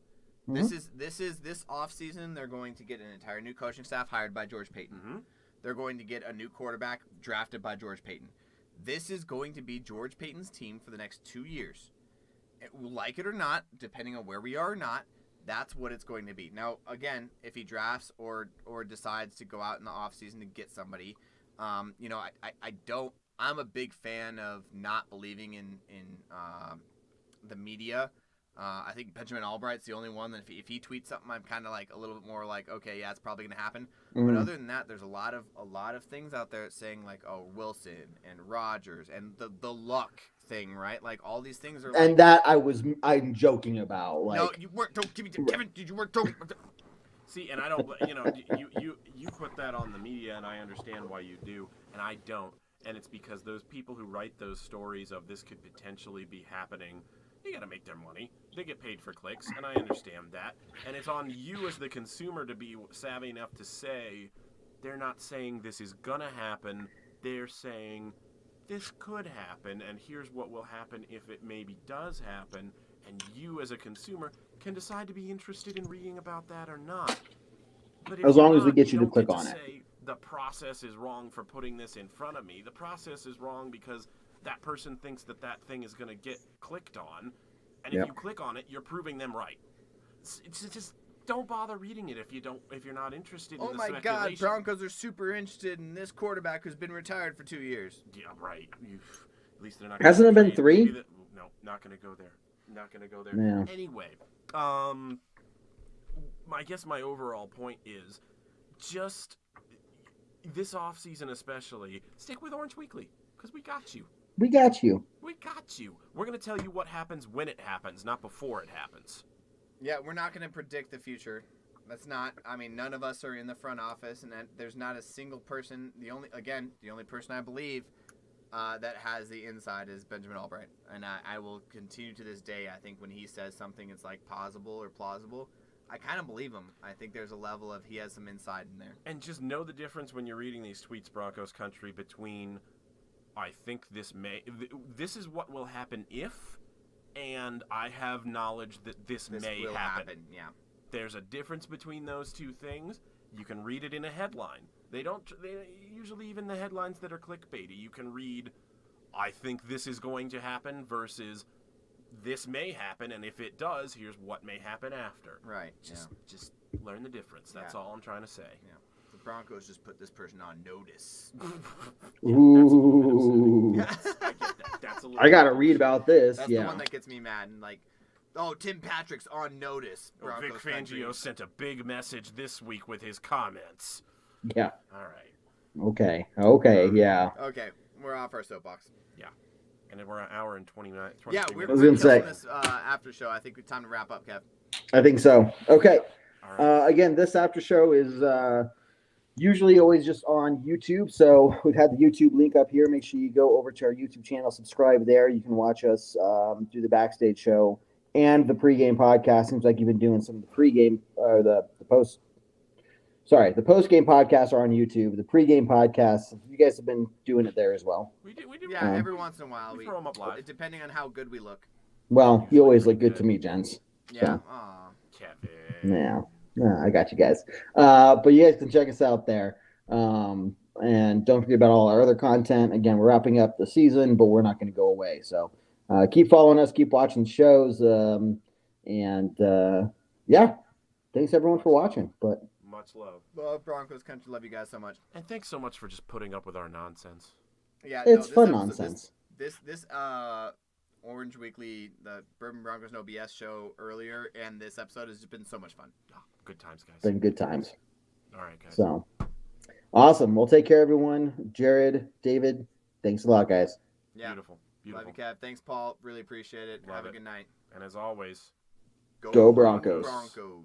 Mm-hmm. This offseason, they're going to get an entire new coaching staff hired by George Payton.
Mm-hmm.
They're going to get a new quarterback drafted by George Payton. This is going to be George Payton's team for the next 2 years. Like it or not, depending on where we are or not, that's what it's going to be. Now, again, if he drafts or decides to go out in the offseason to get somebody, I'm a big fan of not believing in the media. I think Benjamin Albright's the only one that if he tweets something, I'm kind of like a little bit more like, okay, yeah, it's probably going to happen.
Mm-hmm.
But other than that, there's a lot of things out there saying like, oh, Wilson and Rodgers and the luck thing, right? Like all these things are.
And that I'm joking about. Like,
no, you weren't. Don't give me Kevin. You weren't. Don't.
See, and I don't. You put that on the media, and I understand why you do, and I don't. And it's because those people who write those stories of this could potentially be happening, you got to make their money. They get paid for clicks, and I understand that. And it's on you as the consumer to be savvy enough to say, they're not saying this is gonna happen. They're saying this could happen, and here's what will happen if it maybe does happen, and you as a consumer can decide to be interested in reading about that or not. But
as long as we get you to click on it.
Say, the process is wrong for putting this in front of me. The process is wrong because that person thinks that thing is going to get clicked on, and if you click on it, you're proving them right. It's just don't bother reading it if you're not interested in the speculation.
Oh my God, Broncos are super interested in this quarterback who's been retired for 2 years.
Yeah, right. At least they're not.
Hasn't it been 3?
No, not going to go there. Not going to go there.
Yeah.
Anyway, I guess my overall point is just this offseason especially, stick with Orange Weekly because we got you.
We got you.
We got you. We're going to tell you what happens when it happens, not before it happens.
Yeah, we're not going to predict the future. That's not. I mean, none of us are in the front office, and there's not a single person. The only person I believe that has the inside is Benjamin Albright, and I will continue to this day. I think when he says something, it's like possible or plausible. I kind of believe him. I think there's a level of he has some inside in there.
And just know the difference when you're reading these tweets, Broncos country, between I think this is what will happen if, and I have knowledge that this may happen.
Yeah.
There's a difference between those two things. You can read it in a headline. They usually even the headlines that are clickbaity, you can read, I think this is going to happen versus this may happen, and if it does, here's what may happen after.
Right.
Just learn the difference. That's all I'm trying to say.
Yeah. The Broncos just put this person on notice.
Ooh.
Yes, I get that. That's a little
I gotta read about this.
That's the one that gets me mad. And like, oh, Tim Patrick's on notice.
Vic Fangio sent a big message this week with his comments.
Yeah.
All right.
Okay. Yeah.
Okay, we're off our soapbox.
Yeah. And then we're an hour and 29.
Yeah,
we're
killing this after show. I think it's time to wrap up, Kev.
I think so. Okay.
All right.
Again, this after show is usually always just on YouTube. So we've had the YouTube link up here. Make sure you go over to our YouTube channel, subscribe there. You can watch us do the Backstage show and the pregame podcast. Seems like you've been doing some of the pregame or the post. Sorry, the post-game podcasts are on YouTube. The pre-game podcasts, you guys have been doing it there as well.
We do.
Yeah, every once in a while.
We throw them up live.
Depending on how good we look.
Well, you always look good to me, gents.
Yeah.
So.
Aw.
Kevin.
Yeah, I got you guys. But you guys can check us out there. And don't forget about all our other content. Again, we're wrapping up the season, but we're not going to go away. So keep following us, keep watching shows. Yeah. thanks everyone for watching. But
Much love.
Love Broncos country. Love you guys so much.
And thanks so much for just putting up with our nonsense.
Yeah,
it's
this
fun
episode-
nonsense.
This Orange Weekly, the Bourbon Broncos No BS show earlier, and this episode has just been so much fun.
Oh, good times, guys.
Been good times.
All right, guys.
So awesome. Well, take care, everyone. Jared, David, thanks a lot, guys.
Yeah,
Beautiful.
love you, Kev. Thanks, Paul. Really appreciate it.
Love
Have a
it.
good night.
And as always,
Go Broncos.
Broncos.